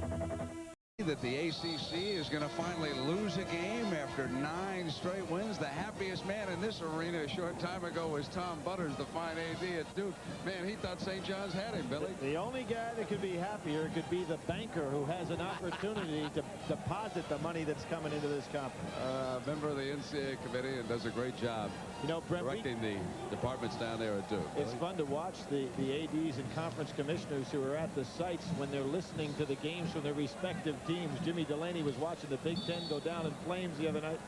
That the ACC is going to finally lose a game after 9 straight wins. The happiest man in this arena a short time ago was Tom Butters, the fine AD at Duke. Man, he thought St. John's had him, Billy. The only guy that could be happier could be the banker who has an opportunity to deposit the money that's coming into this conference. Member of the NCAA committee and does a great job. You know, Brent, directing the departments down there at Duke. It's fun to watch the ADs and conference commissioners who are at the sites when they're listening to the games from their respective teams. Jimmy Delaney was watching the Big Ten go down in flames the other night,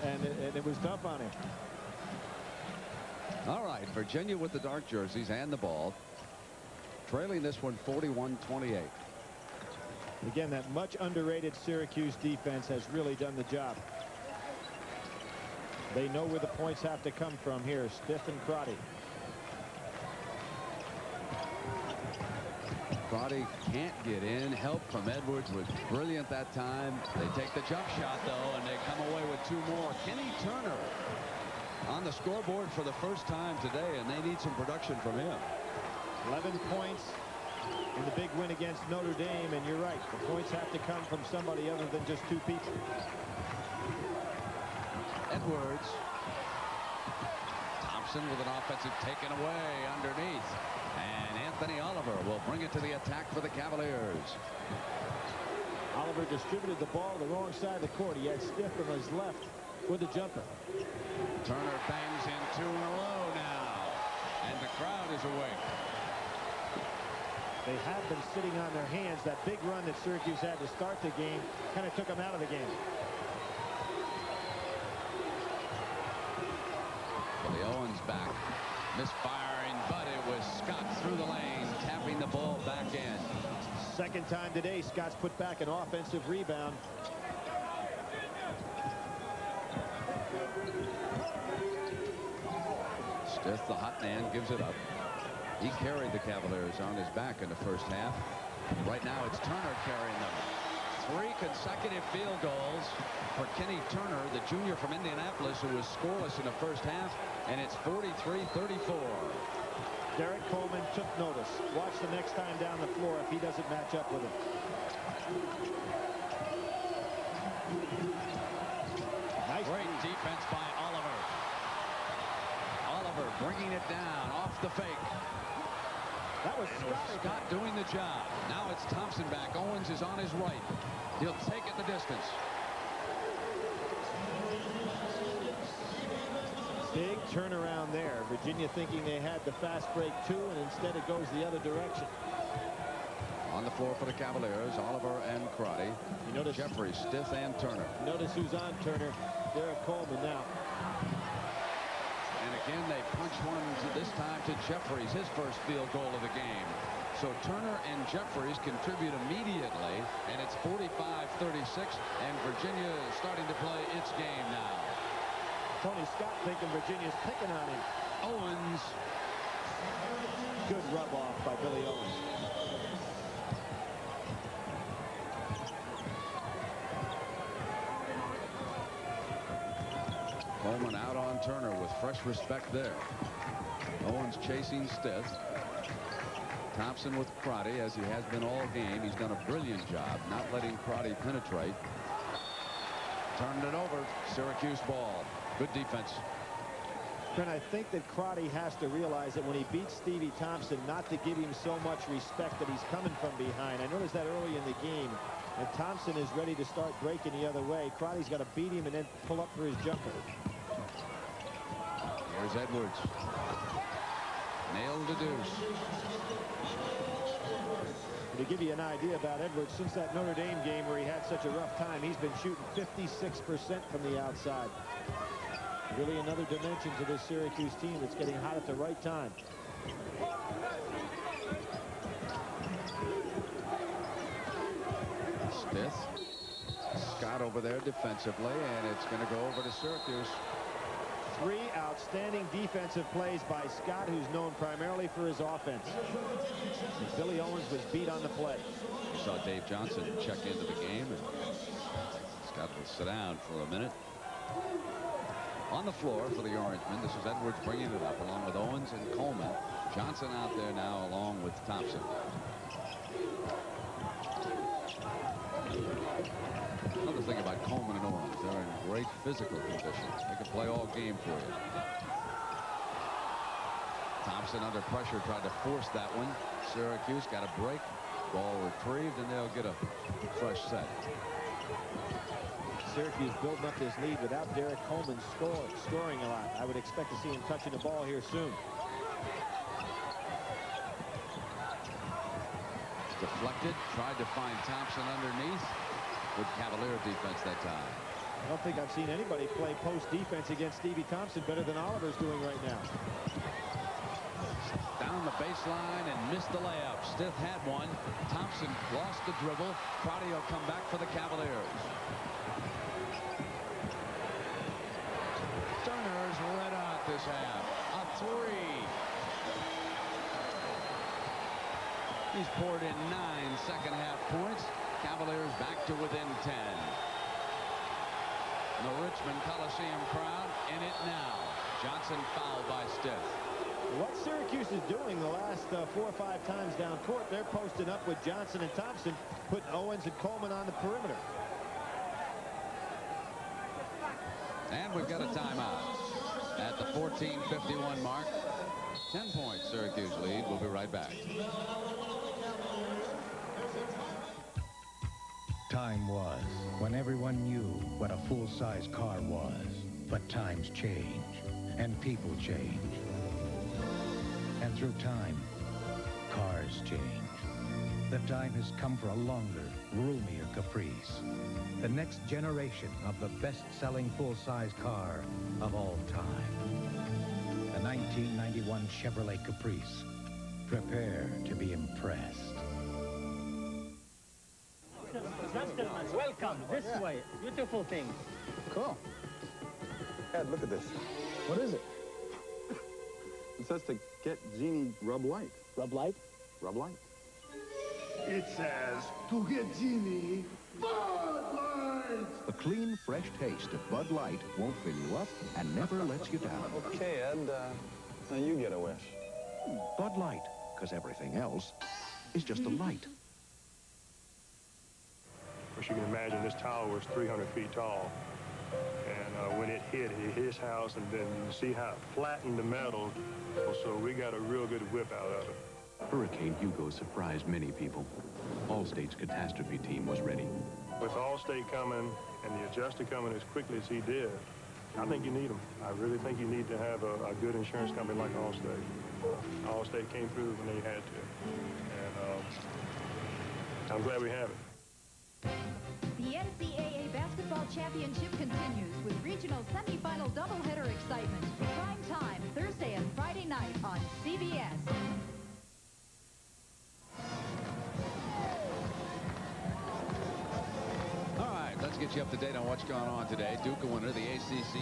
and it was tough on him. All right, Virginia with the dark jerseys and the ball, trailing this one 41-28. Again, that much underrated Syracuse defense has really done the job. They know where the points have to come from here. Stiff and Crotty. Crotty can't get in. Help from Edwards was brilliant that time. They take the jump shot, though, and they come away with 2 more. Kenny Turner on the scoreboard for the first time today, and they need some production from him. 11 points in the big win against Notre Dame, and you're right. The points have to come from somebody other than just 2 people. Edwards. Thompson with an offensive taken away underneath. And Anthony Oliver will bring it to the attack for the Cavaliers. Oliver distributed the ball the wrong side of the court. He had Stiff on his left with a jumper. Turner bangs in 2 in a row now. And the crowd is awake. They have been sitting on their hands. That big run that Syracuse had to start the game kind of took them out of the game. Billy Owens back. Misfiring, but it was Scott through the lane, tapping the ball back in. Second time today, Scott's put back an offensive rebound. Stiff, the hot man, gives it up. He carried the Cavaliers on his back in the first half. Right now, it's Turner carrying them. 3 consecutive field goals for Kenny Turner, the junior from Indianapolis, who was scoreless in the first half, and it's 43-34. Derek Coleman took notice. Watch the next time down the floor if he doesn't match up with him. Nice Great defense by Oliver. Oliver bringing it down off the fake. That was Scott doing the job. Now it's Thompson back. Owens is on his right. He'll take it the distance. Big turnaround there. Virginia thinking they had the fast break too, and instead it goes the other direction. On the floor for the Cavaliers, Oliver and Crotty. You notice Jeffrey, Stiff, and Turner. Notice who's on Turner. Derek Coleman now. And again, they punch one this time to Jeffries, his first field goal of the game. So Turner and Jeffries contribute immediately, and it's 45-36, and Virginia is starting to play its game now. Tony Scott thinking Virginia's picking on him. Owens. Good rub off by Billy Owens. Coleman out on Turner with fresh respect there. Owens chasing Stith. Thompson with Crotty, as he has been all game. He's done a brilliant job not letting Crotty penetrate. Turned it over. Syracuse ball. Good defense. And I think that Crotty has to realize that when he beats Stevie Thompson, not to give him so much respect that he's coming from behind. I noticed that early in the game. And Thompson is ready to start breaking the other way. Crotty's got to beat him and then pull up for his jumper. Here's Edwards. Nailed the deuce. To give you an idea about Edwards, since that Notre Dame game where he had such a rough time, he's been shooting 56% from the outside. Really another dimension to this Syracuse team that's getting hot at the right time. Stith. Scott over there defensively, and it's going to go over to Syracuse. 3 outstanding defensive plays by Scott, who's known primarily for his offense. And Billy Owens was beat on the play. You saw Dave Johnson check into the game, and Scott will sit down for a minute. On the floor for the Orangemen, this is Edwards bringing it up along with Owens and Coleman. Johnson out there now along with Thompson. Another thing about Coleman and Owens, they're in great physical condition. They can play all game for you. Thompson under pressure tried to force that one. Syracuse got a break. Ball retrieved, and they'll get a fresh set. Syracuse building up this lead without Derek Coleman scoring a lot. I would expect to see him touching the ball here soon. Deflected, tried to find Thompson underneath. Good Cavalier defense that time. I don't think I've seen anybody play post defense against Stevie Thompson better than Oliver's doing right now. Down the baseline and missed the layup. Stith had one. Thompson lost the dribble. Crotty will come back for the Cavaliers. Turner's red hot this half. A 3. He's poured in 9 second-half points. Cavaliers back to within 10. The Richmond Coliseum crowd in it now. Johnson fouled by Stith. What Syracuse is doing the last 4 or 5 times down court, they're posting up with Johnson and Thompson, putting Owens and Coleman on the perimeter. And we've got a timeout at the 14:51 mark. 10 points Syracuse lead. We'll be right back. Time was when everyone knew what a full-size car was. But times change, and people change. And through time, cars change. The time has come for a longer, roomier Caprice. The next generation of the best-selling full-size car of all time. The 1991 Chevrolet Caprice. Prepare to be impressed. Gentlemen, welcome this way. Beautiful thing. Cool. Ed, look at this. What is it? It says to get Genie Rub Light. Rub Light? Rub Light. It says to get Genie Bud Light. The clean, fresh taste of Bud Light won't fill you up and never lets you down. Okay, Ed, now you get a wish. Bud Light, because everything else is just a light. Of course, you can imagine this tower was 300 feet tall. And when it hit his house, and then you see how it flattened the metal. So we got a real good whip out of it. Hurricane Hugo surprised many people. Allstate's catastrophe team was ready. With Allstate coming and the adjuster coming as quickly as he did, I think you need them. I really think you need to have a good insurance company like Allstate. Allstate came through when they had to. And I'm glad we have it. The NCAA basketball Championship continues with regional semifinal doubleheader excitement. Prime time, Thursday and Friday night on CBS. All right, let's get you up to date on what's going on today. Duke a winner, the ACC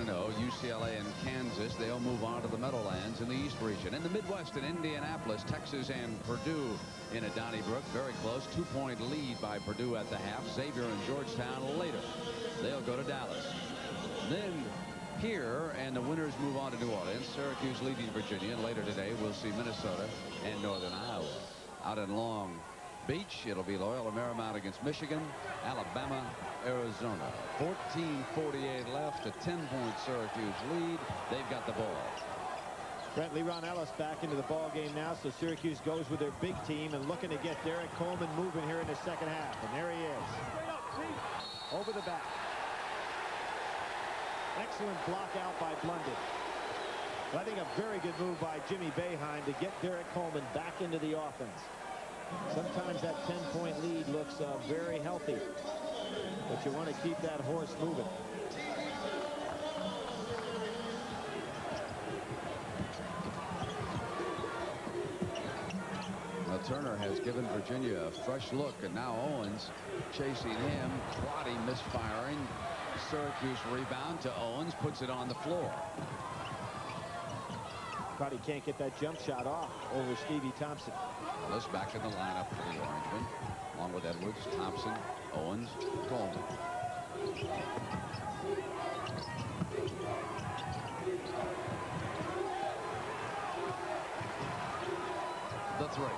9-0. UCLA and Kansas, they'll move on to the Meadowlands in the East region. In the Midwest, in Indianapolis, Texas and Purdue in a Donnybrook. Very close. 2-point lead by Purdue at the half. Xavier and Georgetown later. They'll go to Dallas. Then here, and the winners move on to New Orleans. Syracuse leading Virginia. And later today, we'll see Minnesota and Northern Iowa. Out in Long Beach, it'll be Loyola Marymount against Michigan, Alabama, Arizona. 14:48 left, a 10-point Syracuse lead. They've got the ball. Brent Leron Ellis back into the ball game now, so Syracuse goes with their big team and looking to get Derek Coleman moving here in the second half. And there he is. Over the back. Excellent block out by Blunden. But I think a very good move by Jimmy Boeheim to get Derek Coleman back into the offense. Sometimes that 10-point lead looks very healthy, but you want to keep that horse moving. Well, Turner has given Virginia a fresh look, and now Owens chasing him. Crotty misfiring. Syracuse rebound to Owens, puts it on the floor. Crotty can't get that jump shot off over Stevie Thompson. Ellis back in the lineup for the Orangemen, along with Edwards, Thompson, Owens, Coleman. The three.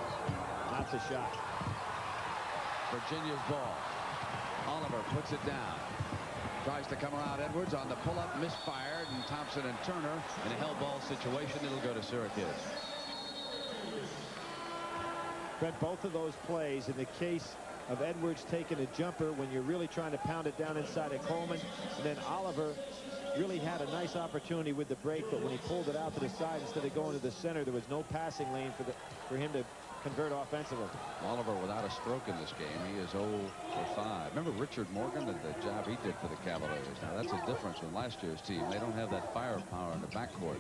Not the shot. Virginia's ball. Oliver puts it down. Tries to come around Edwards on the pull-up, misfired, and Thompson and Turner in a hell ball situation. It'll go to Syracuse. Brett, both of those plays, in the case of Edwards taking a jumper when you're really trying to pound it down inside of Coleman, and then Oliver really had a nice opportunity with the break, but when he pulled it out to the side instead of going to the center, there was no passing lane for him to convert offensively. Oliver without a stroke in this game. He is 0 for 5. Remember Richard Morgan and the job he did for the Cavaliers. Now that's a difference from last year's team. They don't have that firepower in the backcourt.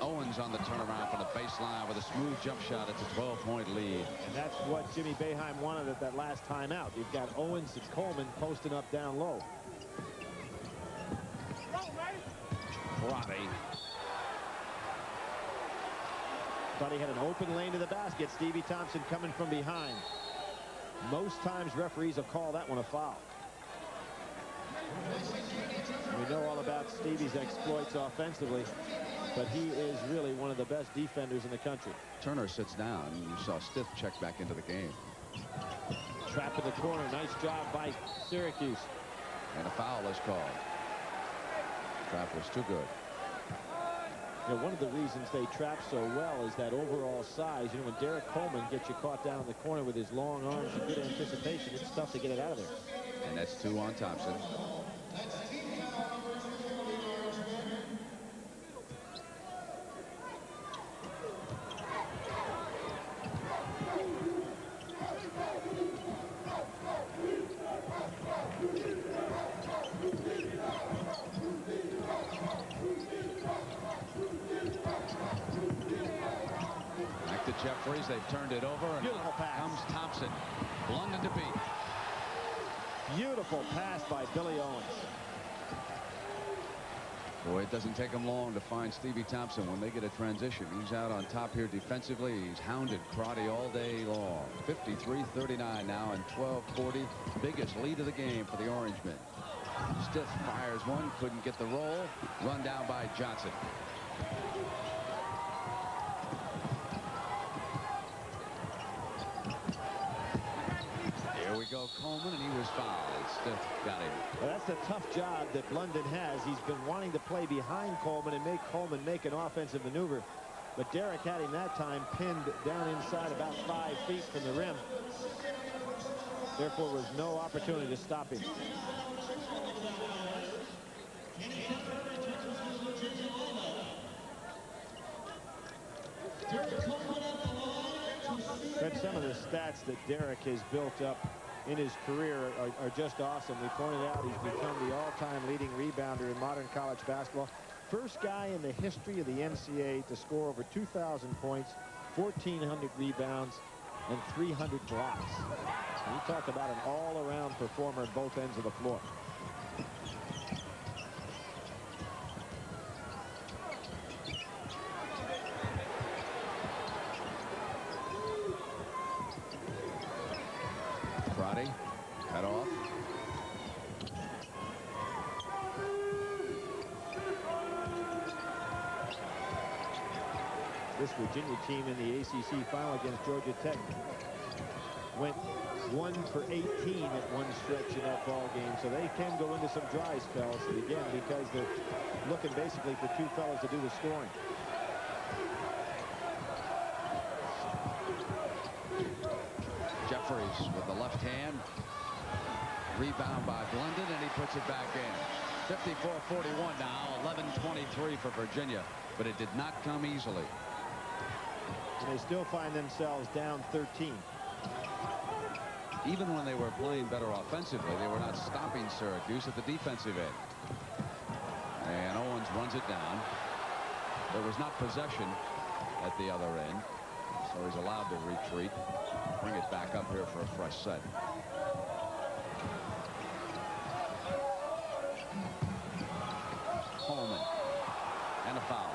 Owens on the turnaround from the baseline with a smooth jump shot. It's a 12-point lead. And that's what Jimmy Boeheim wanted at that last timeout. You've got Owens and Coleman posting up down low. Crotty. Thought he had an open lane to the basket. Stevie Thompson coming from behind. Most times referees will call that one a foul. We know all about Stevie's exploits offensively, but he is really one of the best defenders in the country. Turner sits down. You saw Stiff check back into the game. Trap in the corner. Nice job by Syracuse. And a foul is called. Trap was too good. You know, one of the reasons they trap so well is that overall size. You know, when Derek Coleman gets you caught down in the corner with his long arms and good anticipation, it's tough to get it out of there. And that's 2 on Thompson. Jeffries, they've turned it over, and beautiful pass. Comes Thompson. Blunden to beat. Beautiful pass by Billy Owens. Boy, it doesn't take him long to find Stevie Thompson when they get a transition. He's out on top here defensively. He's hounded Crotty all day long. 53-39 now and 12-40. Biggest lead of the game for the Orangemen. Stiff fires one, couldn't get the roll. Run down by Johnson. Here we go, Coleman, and he was fouled. Stiff got him. Well, that's the tough job that Blunden has. He's been wanting to play behind Coleman and make Coleman make an offensive maneuver. But Derek had him that time pinned down inside about 5 feet from the rim. Therefore, was no opportunity to stop him. But some of the stats that Derek has built up in his career are just awesome. We pointed out he's become the all-time leading rebounder in modern college basketball. First guy in the history of the NCAA to score over 2,000 points, 1,400 rebounds, and 300 blocks. We talk about an all-around performer at both ends of the floor. Friday, cut off. This Virginia team in the ACC final against Georgia Tech went 1 for 18 at one stretch in that ball game, so they can go into some dry spells, again, because they're looking basically for two fellas to do the scoring. Jeffries with the left hand. Rebound by Blendon, and he puts it back in. 54-41 now, 11-23 for Virginia, but it did not come easily. And they still find themselves down 13. Even when they were playing better offensively, they were not stopping Syracuse at the defensive end. And Owens runs it down. There was not possession at the other end, so he's allowed to retreat. Bring it back up here for a fresh set. Coleman. And a foul.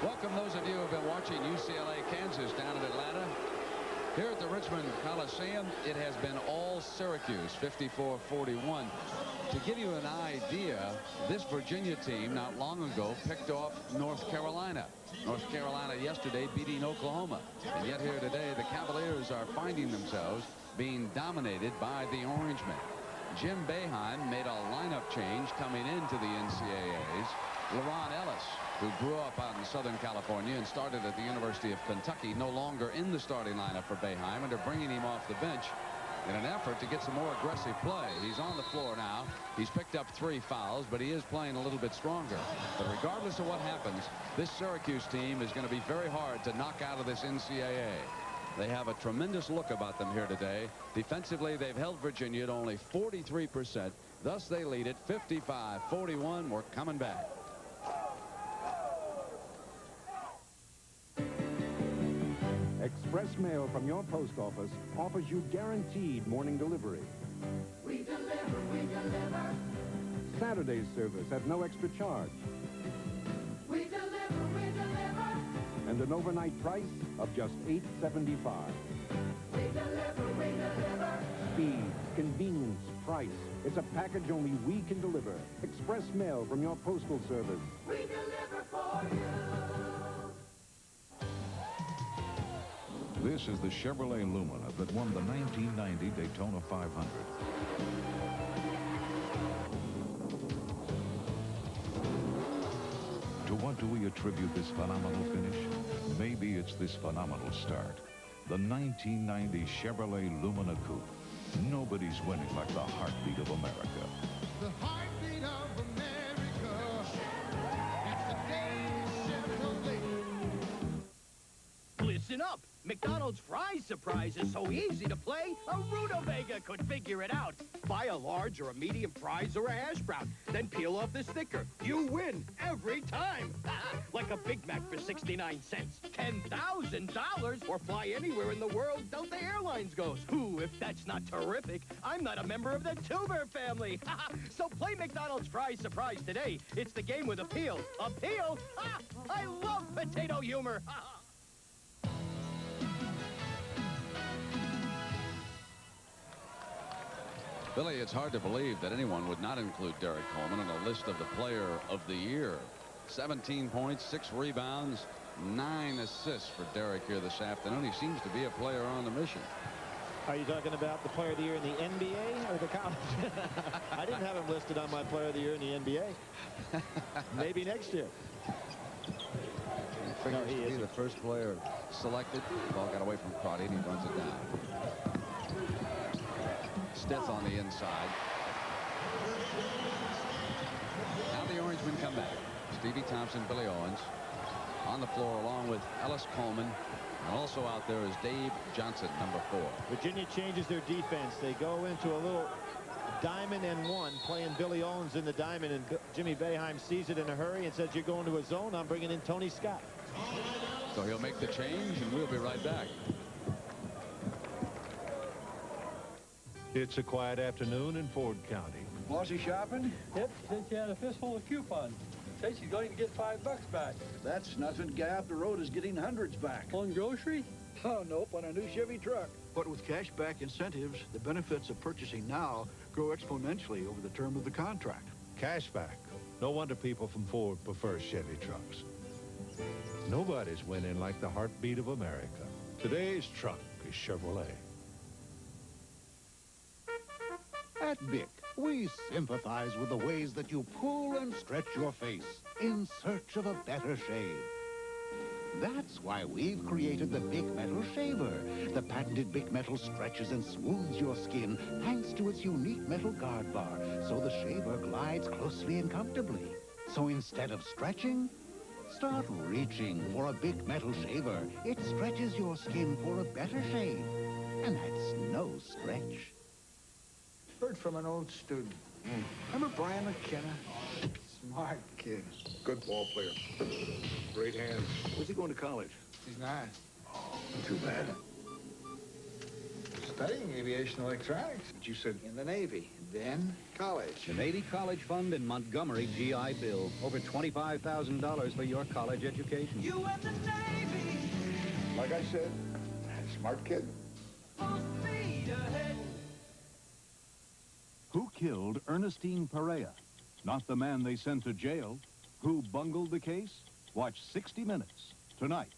Welcome those of you who have been watching UCLA Kansas down in Atlanta. Here at the Richmond Coliseum, it has been all Syracuse, 54-41. To give you an idea, this Virginia team not long ago picked off North Carolina. North Carolina yesterday beating Oklahoma. And yet here today, the Cavaliers are finding themselves being dominated by the Orangemen. Jim Boeheim made a lineup change coming into the NCAAs. LeRon Ellis, who grew up out in Southern California and started at the University of Kentucky, no longer in the starting lineup for Boeheim, and they're bringing him off the bench in an effort to get some more aggressive play. He's on the floor now. He's picked up 3 fouls, but he is playing a little bit stronger. But regardless of what happens, this Syracuse team is going to be very hard to knock out of this NCAA. They have a tremendous look about them here today. Defensively, they've held Virginia at only 43%. Thus, they lead it 55-41. We're coming back. Express mail from your post office offers you guaranteed morning delivery. We deliver, we deliver. Saturday's service at no extra charge. We deliver, we deliver. And an overnight price of just $8.75. We deliver, we deliver. Speed, convenience, price. It's a package only we can deliver. Express mail from your postal service. We deliver for you. This is the Chevrolet Lumina that won the 1990 Daytona 500. To what do we attribute this phenomenal finish? Maybe it's this phenomenal start. The 1990 Chevrolet Lumina Coupe. Nobody's winning like the heartbeat of America. The heartbeat of America. It's the day Chevrolet. Listen up. McDonald's fries surprise is so easy to play, a Rutabaga could figure it out. Buy a large or a medium fries or a hash brown, then peel off the sticker. You win every time. Like a Big Mac for 69 cents. $10,000 or fly anywhere in the world Delta Airlines goes. Ooh, if that's not terrific, I'm not a member of the Tuber family. So play McDonald's fries surprise today. It's the game with appeal. Appeal? I love potato humor. Billy, it's hard to believe that anyone would not include Derek Coleman on the list of the player of the year. 17 points, 6 rebounds, 9 assists for Derek here this afternoon. He seems to be a player on the mission. Are you talking about the player of the year in the NBA or the college? I didn't have him listed on my player of the year in the NBA. Maybe next year. No, he is the first player selected. The ball got away from Crotty and he runs it down. Stith on the inside. Now the Orangemen come back. Stevie Thompson, Billy Owens on the floor along with Ellis Coleman And also out there is Dave Johnson, number 4. Virginia changes their defense. They go into a little diamond and one, playing Billy Owens in the diamond, and Jimmy Boeheim sees it in a hurry and says, you're going to a zone. I'm bringing in Tony Scott. So he'll make the change, and we'll be right back. It's a quiet afternoon in Ford County. Bossy shopping? Yep, she said she had a fistful of coupons. Said she's going to get $5 back. That's nothing. Guy up the road is getting hundreds back. On grocery? Oh, nope, on a new Chevy truck. But with cashback incentives, the benefits of purchasing now grow exponentially over the term of the contract. Cashback. No wonder people from Ford prefer Chevy trucks. Nobody's winning like the heartbeat of America. Today's truck is Chevrolet. At BIC, we sympathize with the ways that you pull and stretch your face in search of a better shave. That's why we've created the BIC Metal Shaver. The patented BIC Metal stretches and smooths your skin thanks to its unique metal guard bar, so the shaver glides closely and comfortably. So instead of stretching, start reaching for a BIC Metal Shaver. It stretches your skin for a better shave, and that's no stretch. Heard from an old student. Remember Brian McKenna? Smart kid. Good ball player. Great hands. Where's he going to college? He's not. Too bad. Studying aviation electronics. But you said in the Navy, then college. The Navy College Fund in Montgomery, GI Bill. Over $25,000 for your college education. You and the Navy. Like I said, smart kid. Full speed ahead. Who killed Ernestine Perea? Not the man they sent to jail. Who bungled the case? Watch 60 Minutes tonight.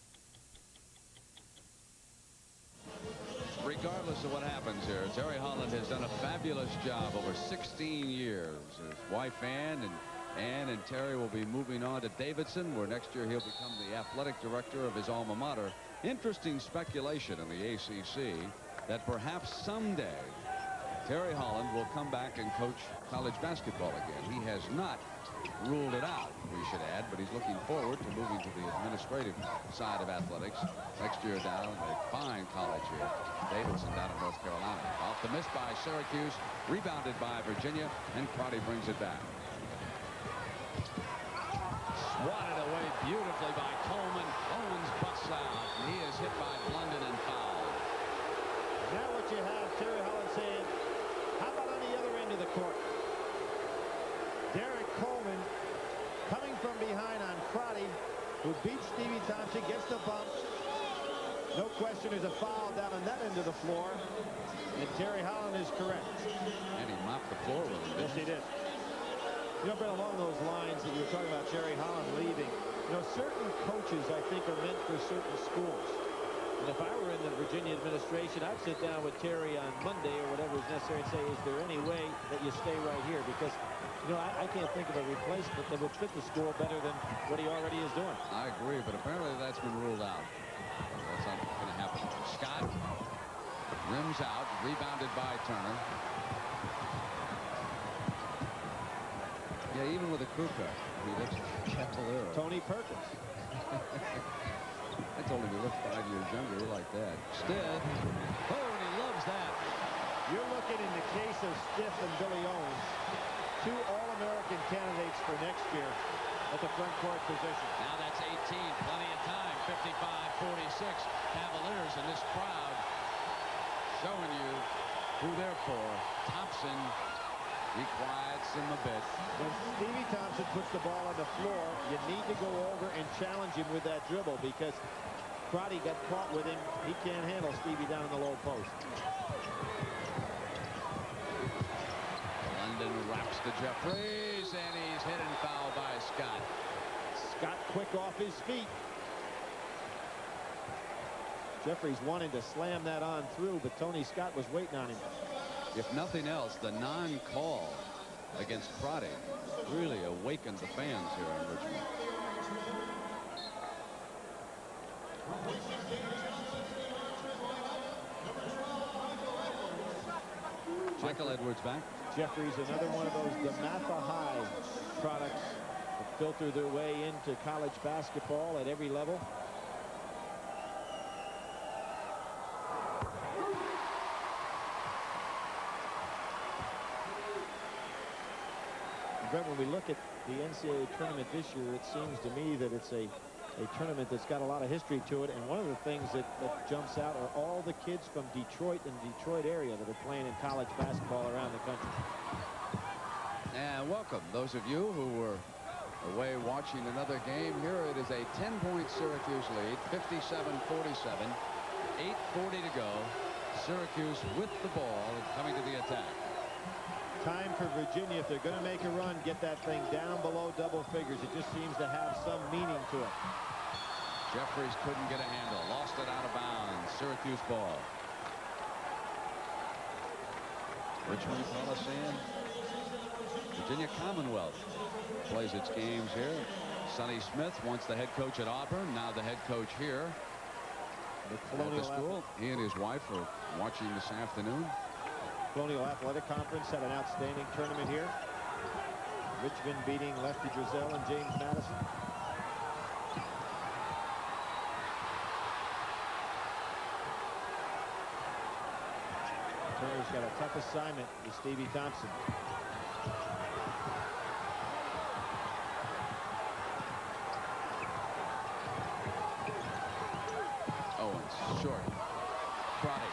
Regardless of what happens here, Terry Holland has done a fabulous job over 16 years. His wife Ann and Terry will be moving on to Davidson, where next year he'll become the athletic director of his alma mater. Interesting speculation in the ACC that perhaps someday Terry Holland will come back and coach college basketball again. He has not ruled it out, we should add, but he's looking forward to moving to the administrative side of athletics next year down at a fine college here, Davidson down in North Carolina. Off the miss by Syracuse, rebounded by Virginia, and Crotty brings it back. Swatted away beautifully by Coleman. Owens busts out, and he is hit by Blunden and fouled. Now what you have, Terry Holland saying, how about on the other end of the court? Derek Coleman coming from behind on Crotty, who beats Stevie Thompson, gets the bump. No question there's a foul down on that end of the floor. And Terry Holland is correct. And he mopped the floor with him. Yes, he did. You know, but along those lines that you were talking about Terry Holland leaving, you know, certain coaches, I think, are meant for certain schools. And if I were in the Virginia administration, I'd sit down with Terry on Monday or whatever is necessary and say, is there any way that you stay right here? Because, you know, I can't think of a replacement that would fit the school better than what he already is doing. I agree, but apparently that's been ruled out. That's not going to happen. Scott rims out, rebounded by Turner. Yeah, even with a crew cut, he looks cavalier. Tony Perkins. I told him he looked 5 years younger like that. Stiff. Oh, and he loves that. You're looking in the case of Stiff and Billy Owens, two All-American candidates for next year at the front court position. Now that's 18. Plenty of time. 55-46. Cavaliers in this crowd showing you who they're for. Thompson requiets him a bit. When Stevie Thompson puts the ball on the floor, you need to go over and challenge him with that dribble because Crotty got caught with him. He can't handle Stevie down in the low post. London wraps to Jeffries, and he's hit and fouled by Scott. Scott quick off his feet. Jeffries wanted to slam that on through, but Tony Scott was waiting on him. If nothing else, the non-call against Crotty really awakened the fans here in Richmond. Michael Edwards back. Jeffries, another one of those DeMatha High products that filter their way into college basketball at every level. Brett, when we look at the NCAA tournament this year, it seems to me that it's a tournament that's got a lot of history to it. And one of the things that jumps out are all the kids from Detroit and Detroit area that are playing in college basketball around the country. And welcome those of you who were away watching another game. Here it is a 10-point Syracuse lead, 57-47, 8:40 to go. Syracuse with the ball and coming to the attack. Time for Virginia, if they're going to make a run, get that thing down below double figures. It just seems to have some meaning to it. Jeffries couldn't get a handle, lost it out of bounds. Syracuse ball. Richmond Coliseum. Virginia Commonwealth plays its games here. Sonny Smith, once the head coach at Auburn, now the head coach here at the school. He and his wife are watching this afternoon. Colonial Athletic Conference had an outstanding tournament here. Richmond beating Lefty Drizel and James Madison. Turner's got a tough assignment with Stevie Thompson. Owens, short. Crotty.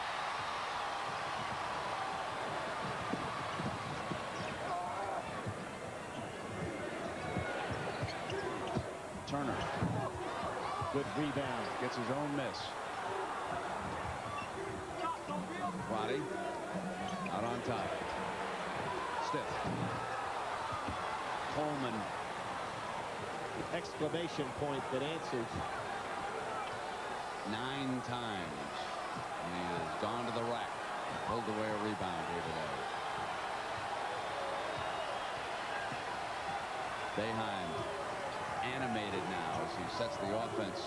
Turner. Good rebound. Gets his own miss. Crotty. Out on top. Stiff. Coleman. The exclamation point that answers. 9 times. And he has gone to the rack. Pulled away a rebound here today. Boeheim animated now as he sets the offense.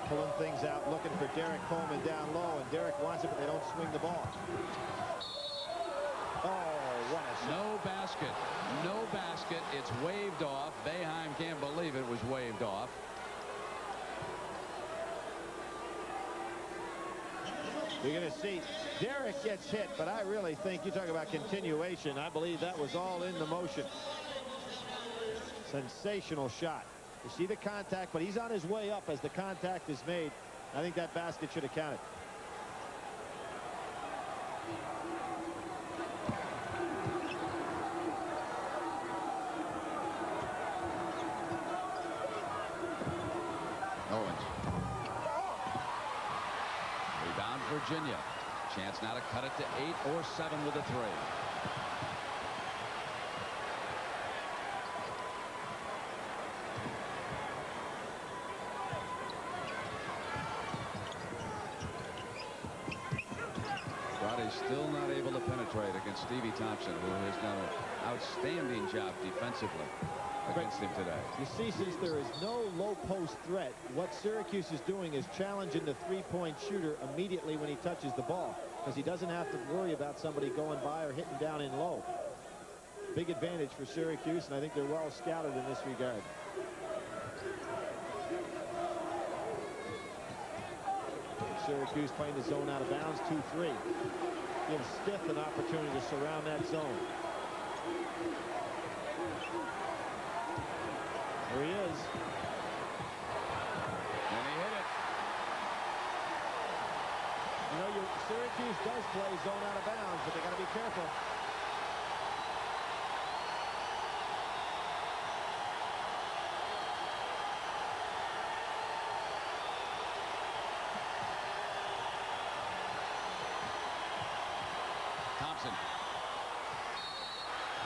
Pulling things out, looking for Derek Coleman down low, and Derek wants it, but they don't swing the ball. Oh, what a shot. No basket. No basket. It's waved off. Boeheim can't believe it was waved off. You're going to see Derek gets hit, but I really think you talk about continuation. I believe that was all in the motion. Sensational shot. You see the contact, but he's on his way up as the contact is made. I think that basket should have counted. Owens. Rebound Virginia. Chance now to cut it to 8 or 7 with a 3. Still not able to penetrate against Stevie Thompson, who has done an outstanding job defensively against him today. You see, since there is no low post threat, what Syracuse is doing is challenging the three-point shooter immediately when he touches the ball, because he doesn't have to worry about somebody going by or hitting down in low. Big advantage for Syracuse, and I think they're well scouted in this regard. Syracuse playing the zone out of bounds, 2-3. Gives Stiff an opportunity to surround that zone. There he is. And he hit it. You know, Syracuse does play zone out of bounds, but they got to be careful. Thompson.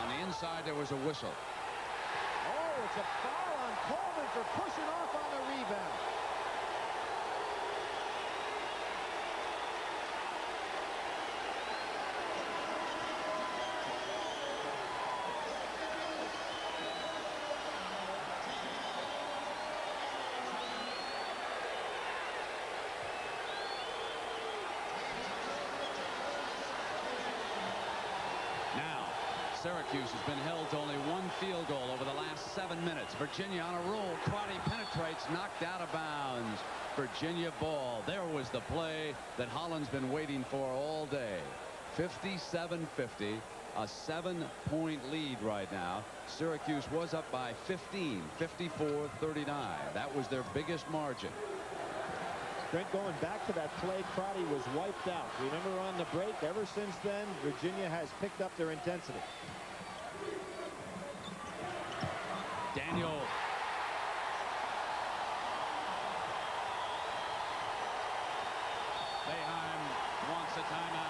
On the inside, there was a whistle. Oh, it's a foul on Coleman for pushing off on the rebound. Syracuse has been held to only 1 field goal over the last 7 minutes. Virginia on a roll. Crotty penetrates, knocked out of bounds. Virginia ball. There was the play that Holland's been waiting for all day. 57-50. a 7-point lead right now. Syracuse was up by 15, 54-39. That was their biggest margin. Brent, going back to that play, Crotty was wiped out. Remember on the break? Ever since then, Virginia has picked up their intensity. Daniel. Boeheim wants a timeout.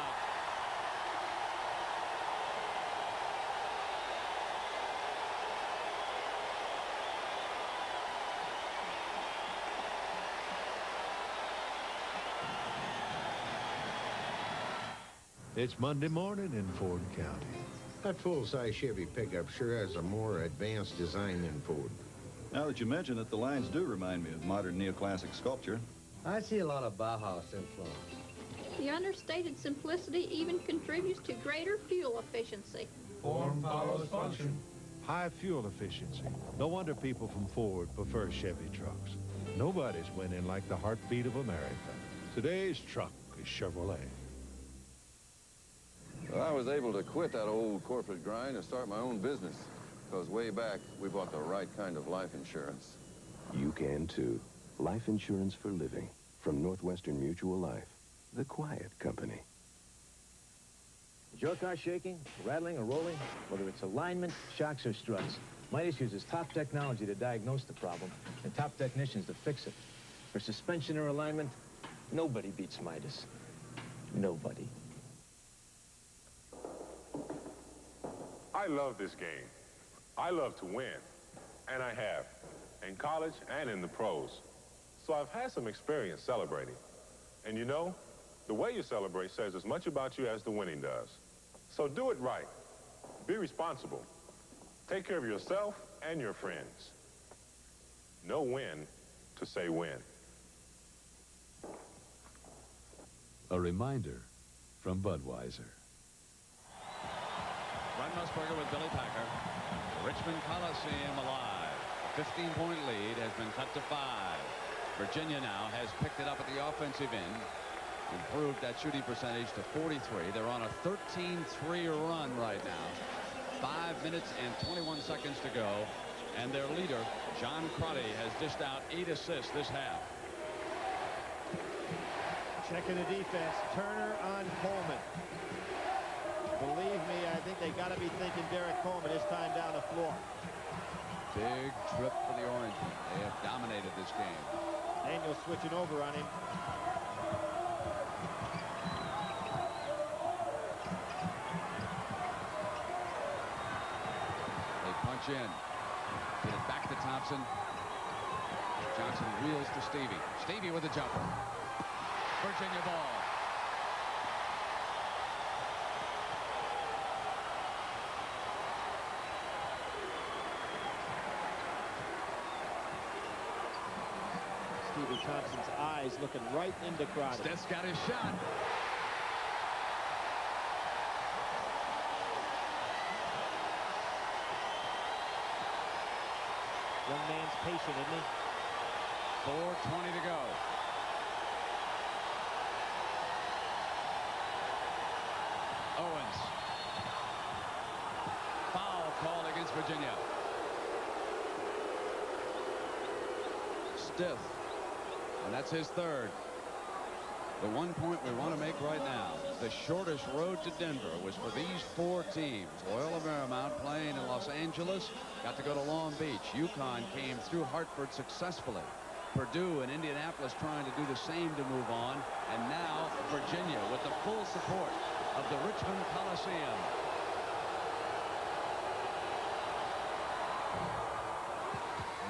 It's Monday morning in Ford County. That full-size Chevy pickup sure has a more advanced design than Ford. Now that you mention it, the lines do remind me of modern neoclassic sculpture. I see a lot of Bauhaus influence. The understated simplicity even contributes to greater fuel efficiency. Form follows function. High fuel efficiency. No wonder people from Ford prefer Chevy trucks. Nobody's winning like the heartbeat of America. Today's truck is Chevrolet. Well, I was able to quit that old corporate grind and start my own business, because way back, we bought the right kind of life insurance. You can too. Life insurance for living from Northwestern Mutual Life, the quiet company. Is your car shaking, rattling, or rolling? Whether it's alignment, shocks, or struts, Midas uses top technology to diagnose the problem and top technicians to fix it. For suspension or alignment, nobody beats Midas. Nobody. I love this game. I love to win, and I have, in college and in the pros. So I've had some experience celebrating. And you know, the way you celebrate says as much about you as the winning does. So do it right. Be responsible. Take care of yourself and your friends. Know when to say when. A reminder from Budweiser. Brent Musburger with Billy Packer. Richmond Coliseum alive. 15-point lead has been cut to 5. Virginia now has picked it up at the offensive end. Improved that shooting percentage to 43. They're on a 13-3 run right now. 5 minutes and 21 seconds to go. And their leader, John Crotty, has dished out 8 assists this half. Checking the defense. Turner on Coleman. Believe me, I think they got to be thinking Derek Coleman this time down the floor. Big trip for the Orange. They have dominated this game. Daniel switching over on him. They punch in. Get it back to Thompson. Johnson wheels to Stevie. Stevie with a jumper. Virginia ball. Stevie Thompson's eyes looking right into Crotty. Steth's got his shot. Young man's patient, isn't he? 4:20 to go. Owens. Foul call against Virginia. Stith. And that's his third. The one point we want to make right now, the shortest road to Denver was for these 4 teams. Loyola Marymount playing in Los Angeles, got to go to Long Beach. UConn came through Hartford successfully. Purdue and Indianapolis trying to do the same to move on. And now Virginia with the full support of the Richmond Coliseum.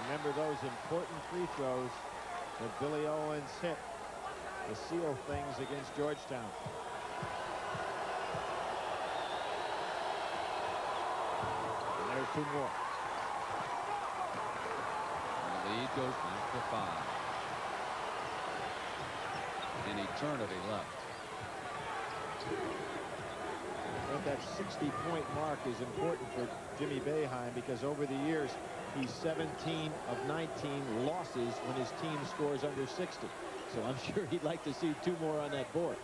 Remember those important free throws that Billy Owens hit to seal things against Georgetown. And there's 2 more. And the lead goes back to 5. An eternity left. But that 60-point mark is important for Jimmy Boeheim because over the years he's 17 of 19 losses when his team scores under 60. So I'm sure he'd like to see 2 more on that board.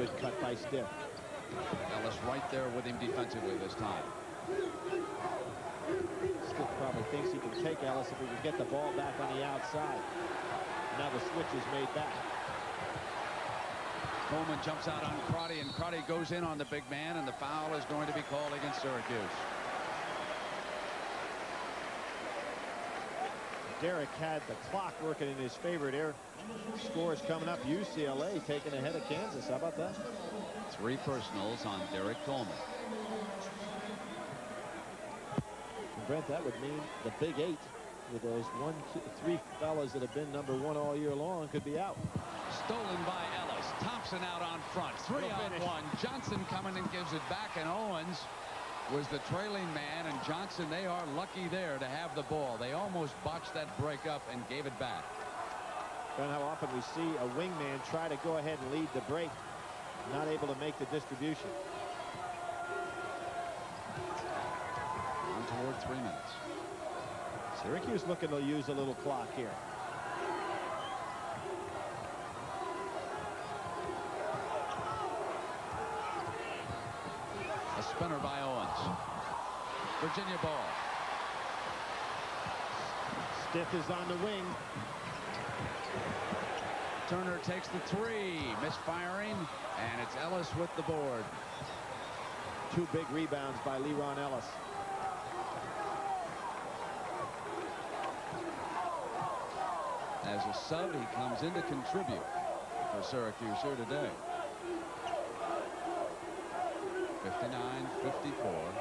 good cut by Stiff. Ellis right there with him defensively this time. Stiff probably thinks he can take Ellis if he can get the ball back on the outside. Now the switch is made back. Coleman jumps out on Crotty, and Crotty goes in on the big man, and the foul is going to be called against Syracuse. Derek had the clock working in his favor there. Scores coming up. UCLA taking ahead of Kansas. How about that? 3 personals on Derek Coleman. And Brent, that would mean the Big 8 with those 1, 2, 3 fellas that have been #1 all year long could be out. Stolen by Ellis. Thompson out on front. 3 on 1. Johnson coming and gives it back, and Owens was the trailing man, and Johnson, they are lucky there to have the ball. They almost botched that break up and gave it back. And how often we see a wingman try to go ahead and lead the break, not able to make the distribution. On toward 3 minutes. Syracuse looking to use a little clock here. A spinner by Owens. Virginia ball. Stiff is on the wing. Turner takes the 3. Misfiring, and it's Ellis with the board. 2 big rebounds by Leron Ellis. As a sub, he comes in to contribute for Syracuse here today. 59-54.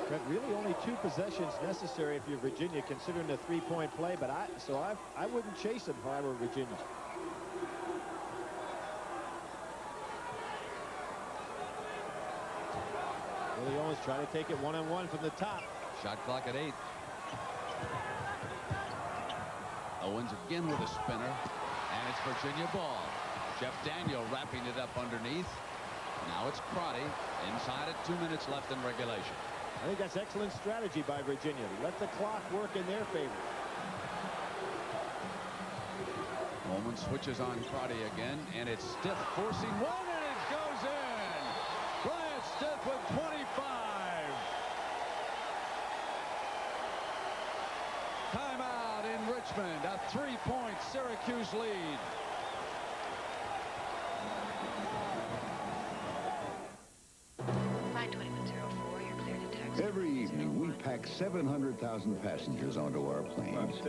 But really only 2 possessions necessary if you're Virginia, considering the 3-point play. But I wouldn't chase him if I were Virginia. Willie Owens trying to take it 1-on-1 from the top. Shot clock at 8. Owens again with a spinner, and it's Virginia ball. Jeff Daniel wrapping it up underneath. Now it's Crotty inside at 2 minutes left in regulation. I think that's excellent strategy by Virginia. Let the clock work in their favor. Coleman switches on Crotty again, and it's Stiff forcing one, and it goes in. Bryant Stiff with 25. Timeout in Richmond. A 3-point Syracuse lead. Every evening, we pack 700,000 passengers onto our planes.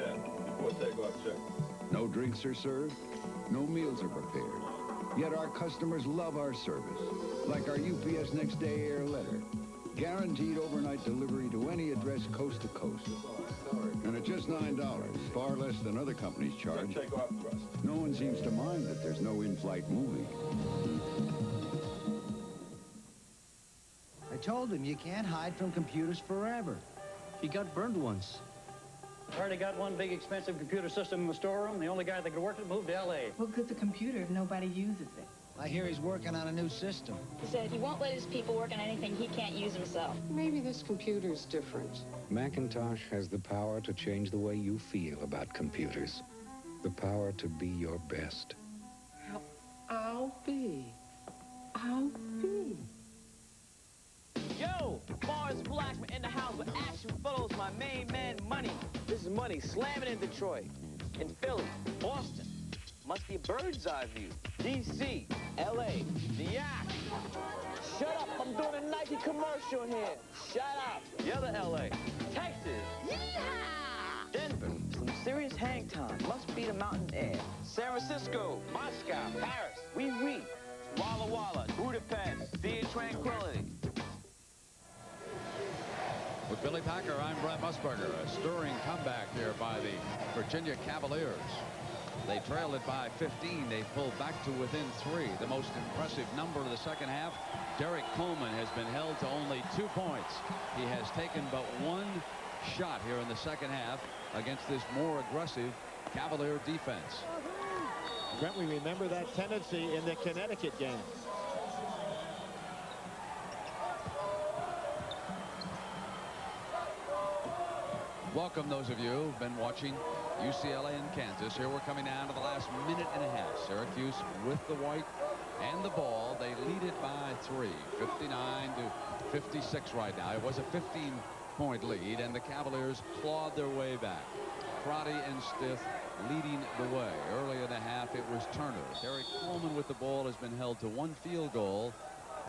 No drinks are served, no meals are prepared. Yet our customers love our service, like our UPS Next Day Air letter. Guaranteed overnight delivery to any address coast to coast. And at just $9, far less than other companies charge, no one seems to mind that there's no in-flight movie. I told him you can't hide from computers forever. He got burned once. Already got one big expensive computer system in the storeroom. The only guy that could work it moved to L.A. What good's a computer if nobody uses it? I hear he's working on a new system. He said he won't let his people work on anything he can't use himself. Maybe this computer's different. Macintosh has the power to change the way you feel about computers. The power to be your best. I'll be. Yo, Mars Blackman in the house with action photos, my main man Money. This is Money slamming in Detroit, in Philly, Boston. Must be a bird's eye view. DC, LA, the Yak. Shut up, I'm doing a Nike commercial here. Shut up. The other LA, Texas. Yeehaw! Denver, some serious hang time. Must be the mountain air. San Francisco, Moscow, Paris, oui. Walla Walla, Budapest, Dear Tranquility. With Billy Packer, I'm Brent Musburger. A stirring comeback here by the Virginia Cavaliers. They trailed it by 15. They pulled back to within 3. The most impressive number of the second half. Derek Coleman has been held to only 2 points. He has taken but 1 shot here in the second half against this more aggressive Cavalier defense. Brent, we remember that tendency in the Connecticut game. Welcome those of you who've been watching UCLA and Kansas. Here we're coming down to the last minute and a half. Syracuse with the white, and the ball. They lead it by 3, 59 to 56 right now. It was a 15-point lead, and the Cavaliers clawed their way back. Crotty and Stith leading the way. Early in the half, it was Turner. Terry Coleman with the ball has been held to 1 field goal.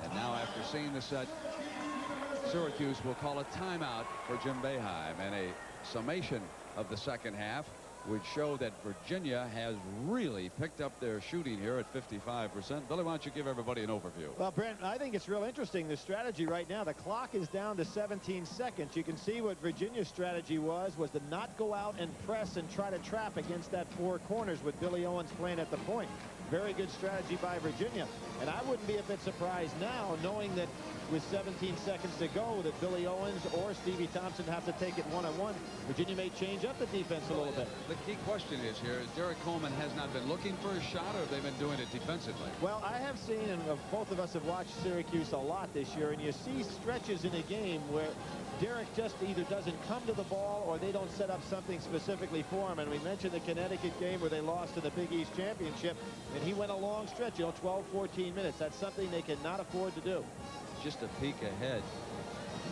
And now, after seeing the set, Syracuse will call a timeout for Jim Boeheim. And a summation of the second half would show that Virginia has really picked up their shooting here at 55%. Billy, why don't you give everybody an overview? Well, Brent, I think it's real interesting. The strategy right now, the clock is down to 17 seconds. You can see what Virginia's strategy was to not go out and press and try to trap against that 4 corners with Billy Owens playing at the point. Very good strategy by Virginia. And I wouldn't be a bit surprised now, knowing that with 17 seconds to go, that Billy Owens or Stevie Thompson have to take it one-on-one. Virginia may change up the defense a little bit. The key question is here, is Derek Coleman has not been looking for a shot, or have they been doing it defensively? Well, I have seen, and both of us have watched Syracuse a lot this year, and you see stretches in a game where Derek just either doesn't come to the ball or they don't set up something specifically for him. And we mentioned the Connecticut game where they lost in the Big East Championship, and he went a long stretch, 12, 14 minutes. That's something they cannot afford to do. Just a peek ahead.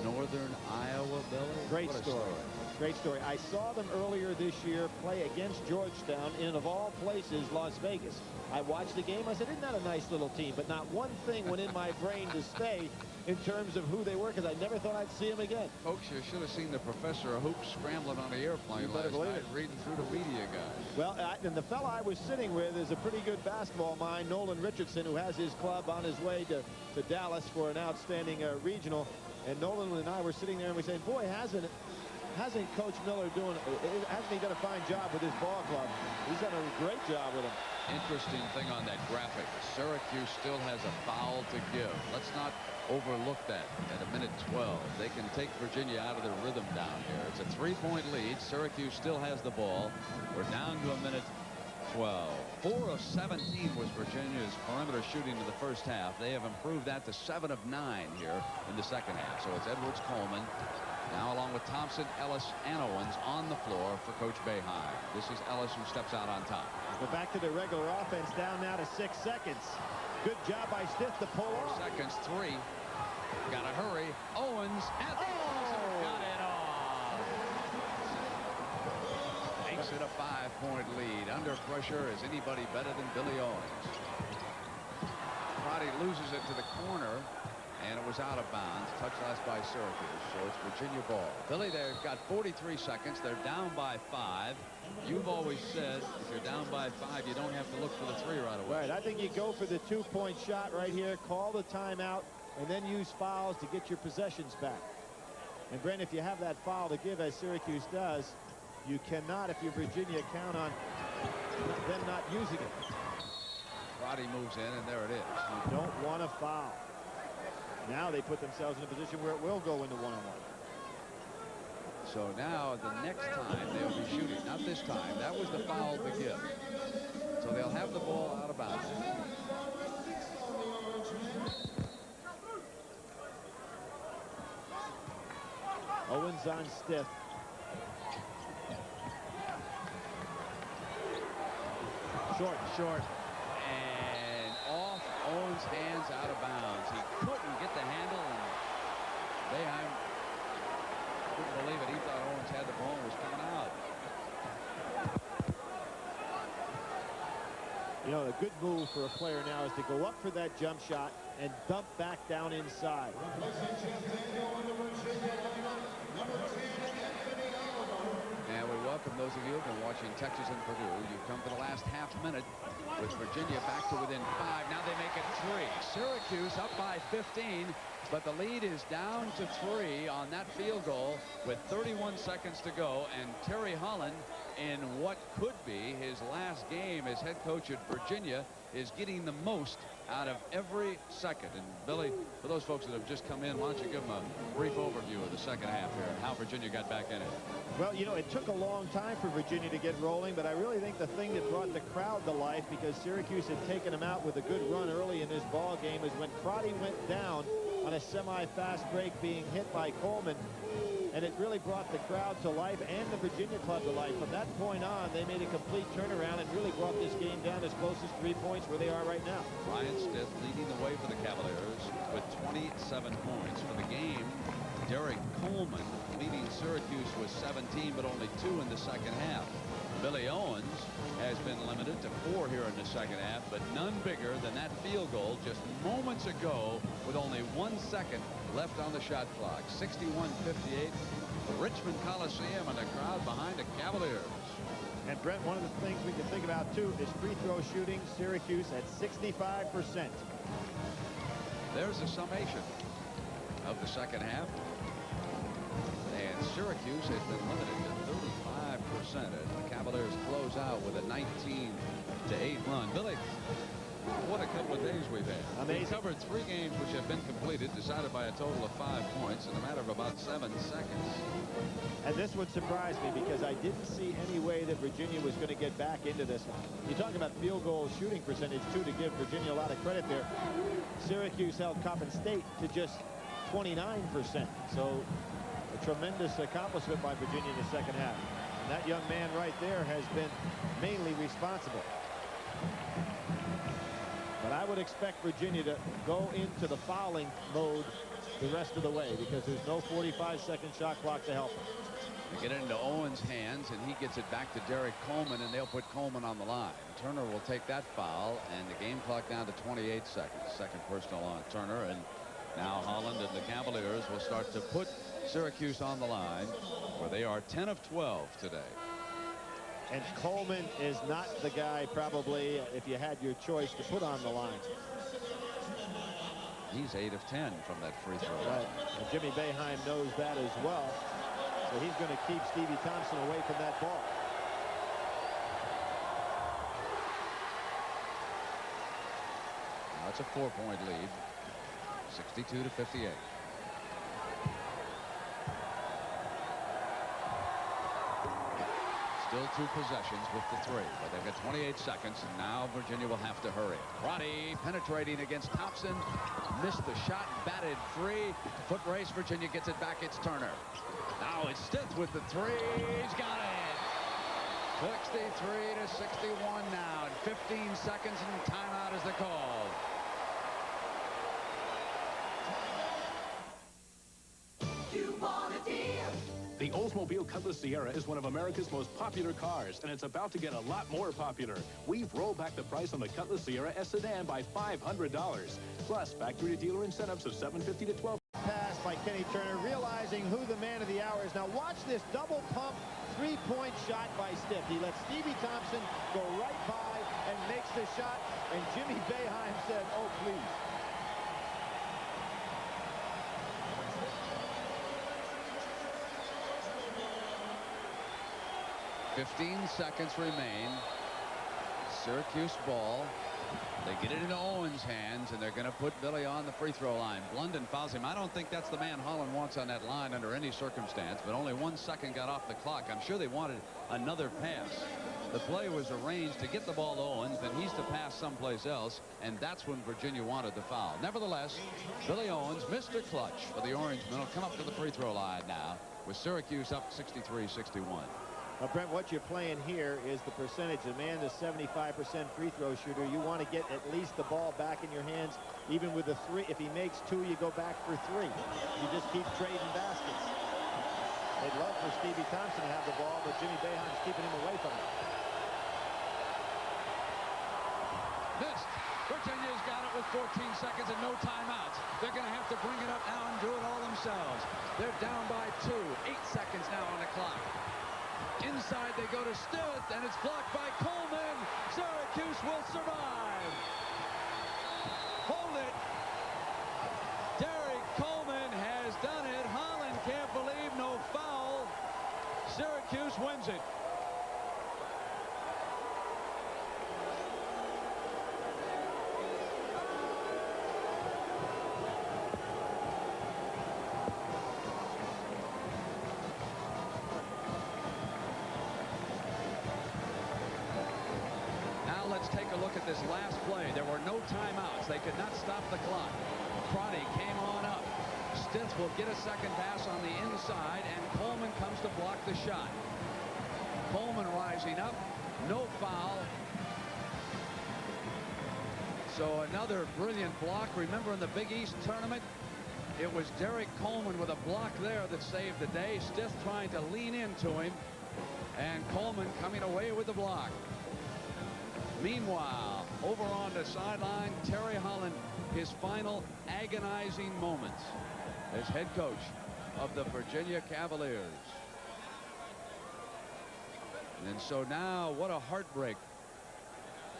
Northern Iowa, Billy. Great story. Great story. I saw them earlier this year play against Georgetown in, of all places, Las Vegas. I watched the game. I said, isn't that a nice little team? But not one thing went in my brain to stay in terms of who they were, because I never thought I'd see them again. Folks, you should have seen the professor of hoops scrambling on the airplane last night, reading through the media guys. Well, and the fella I was sitting with is a pretty good basketball mind, Nolan Richardson, who has his club on his way to Dallas for an outstanding regional. And Nolan and I were sitting there and we said, boy, hasn't Coach Miller hasn't he done a fine job with his ball club? He's done a great job with them. Interesting thing on that graphic, Syracuse still has a foul to give. Let's not overlook that at a minute 12. They can take Virginia out of their rhythm down here. It's a 3-point lead. Syracuse still has the ball. We're down to a minute 12. 4 of 17 was Virginia's perimeter shooting in the first half. They have improved that to 7 of 9 here in the second half. So it's Edwards, Coleman, now along with Thompson, Ellis, and Owens on the floor for Coach Boeheim. This is Ellis who steps out on top. Go back to the regular offense, down now to 6 seconds. Good job by Stith to pull off. 4 seconds, 3. Gotta hurry. Owens at the got it off. Makes it a 5-point lead. Under pressure, is anybody better than Billy Owens? Crotty loses it to the corner, and it was out of bounds. Touch last by Syracuse, so it's Virginia ball. Billy, they've got 43 seconds. They're down by 5. You've always said if you're down by 5, you don't have to look for the 3 right away. Right. I think you go for the 2-point shot right here, call the timeout, and then use fouls to get your possessions back. And Brent, if you have that foul to give, as Syracuse does, you cannot, if you're Virginia, count on them not using it. Crotty moves in, and there it is. You don't want to foul. Now they put themselves in a position where it will go into one-on-one. So now the next time they'll be shooting, not this time. That was the foul to give. So they'll have the ball out of bounds. Owens on Stith. Short. And off Owens' hands out of bounds. He couldn't get the handle, and Boeheim couldn't believe it. He thought Owens had the ball and was coming out. You know, a good move for a player now is to go up for that jump shot and dump back down inside. And we welcome those of you who have been watching Texas and Purdue. You've come to the last half minute with Virginia back to within 5. Now they make it 3. Syracuse up by 15, but the lead is down to 3 on that field goal with 31 seconds to go. And Terry Holland, in what could be his last game as head coach at Virginia, is getting the most out of every second. And Billy, for those folks that have just come in, why don't you give them a brief overview of the second half here and how Virginia got back in it? Well, you know, it took a long time for Virginia to get rolling, but I really think the thing that brought the crowd to life, because Syracuse had taken them out with a good run early in this ball game, is when Crotty went down on a semi-fast break being hit by Coleman. and it really brought the crowd to life and the Virginia club to life. From that point on, they made a complete turnaround and really brought this game down as close as 3 points where they are right now. Ryan Stith leading the way for the Cavaliers with 27 points. For the game, Derek Coleman leading Syracuse with 17, but only 2 in the second half. Billy Owens has been limited to 4 here in the second half, but none bigger than that field goal just moments ago with only 1 second left on the shot clock. 61-58, Richmond Coliseum, and the crowd behind the Cavaliers. And Brent, one of the things we can think about too is free throw shooting. Syracuse at 65%. There's a summation of the second half, and Syracuse has been limited to 35% as the Cavaliers close out with a 19-8 run. Billy, what a couple of days we've had. Amazing. We covered 3 games which have been completed, decided by a total of 5 points in a matter of about 7 seconds. And this would surprise me because I didn't see any way that Virginia was going to get back into this one. You talk about field goal shooting percentage, too, to give Virginia a lot of credit there. Syracuse held Coppin State to just 29%. So a tremendous accomplishment by Virginia in the second half. And that young man right there has been mainly responsible. But I would expect Virginia to go into the fouling mode the rest of the way because there's no 45-second shot clock to help them. They get it into Owens' hands, and he gets it back to Derek Coleman, and they'll put Coleman on the line. Turner will take that foul, and the game clock down to 28 seconds. Second personal on Turner, and now Holland and the Cavaliers will start to put Syracuse on the line, where they are 10 of 12 today. And Coleman is not the guy, probably, if you had your choice, to put on the line. He's 8 of 10 from that free throw. Right. And Jimmy Boeheim knows that as well. So he's going to keep Stevie Thompson away from that ball. Now it's a 4-point lead. 62-58. Still 2 possessions with the 3, but they've got 28 seconds, and now Virginia will have to hurry. Roddy penetrating against Thompson, missed the shot, batted free. Foot race, Virginia gets it back. It's Turner. Now it's Stith with the 3. He's got it. 63-61 now, and 15 seconds, and timeout is the call. You want a deal? The Oldsmobile Cutlass Sierra is one of America's most popular cars, and it's about to get a lot more popular. We've rolled back the price on the Cutlass Sierra S sedan by $500. Plus, factory-to-dealer incentives of $750 to $1,200. Pass by Kenny Turner, realizing who the man of the hour is. Now watch this double pump 3-point shot by Stith. He lets Stevie Thompson go right by and makes the shot, and Jimmy Boeheim said, oh, please. "15 seconds remain. Syracuse ball. They get it into Owens' hands, and they're going to put Billy on the free throw line. Blunden fouls him. I don't think that's the man Holland wants on that line under any circumstance, but only 1 second got off the clock. I'm sure they wanted another pass. The play was arranged to get the ball to Owens, then he's to pass someplace else, and that's when Virginia wanted the foul. Nevertheless, Billy Owens, Mr. Clutch for the Orangemen, will come up to the free throw line now with Syracuse up 63-61. Now, Brent, what you're playing here is the percentage. The man is 75% free throw shooter. You want to get at least the ball back in your hands, even with the 3. If he makes 2, you go back for 3. You just keep trading baskets. They'd love for Stevie Thompson to have the ball, but Jimmy Boeheim's keeping him away from it. Missed. Virginia's got it with 14 seconds and no timeouts. They're going to have to bring it up now and do it all themselves. They're down by 2. 8 seconds now on the clock. Inside they go to Stith, and it's blocked by Coleman. Syracuse will survive. Hold it. Derek Coleman has done it. Holland can't believe no foul. Syracuse wins it. Take a look at this last play. There were no timeouts. They could not stop the clock. Crotty came on up. Stith will get a second pass on the inside, and Coleman comes to block the shot. Coleman rising up, no foul. So another brilliant block. Remember in the Big East tournament, it was Derek Coleman with a block there that saved the day. Stith trying to lean into him, and Coleman coming away with the block. Meanwhile, over on the sideline, Terry Holland, his final agonizing moments as head coach of the Virginia Cavaliers. And so now, what a heartbreak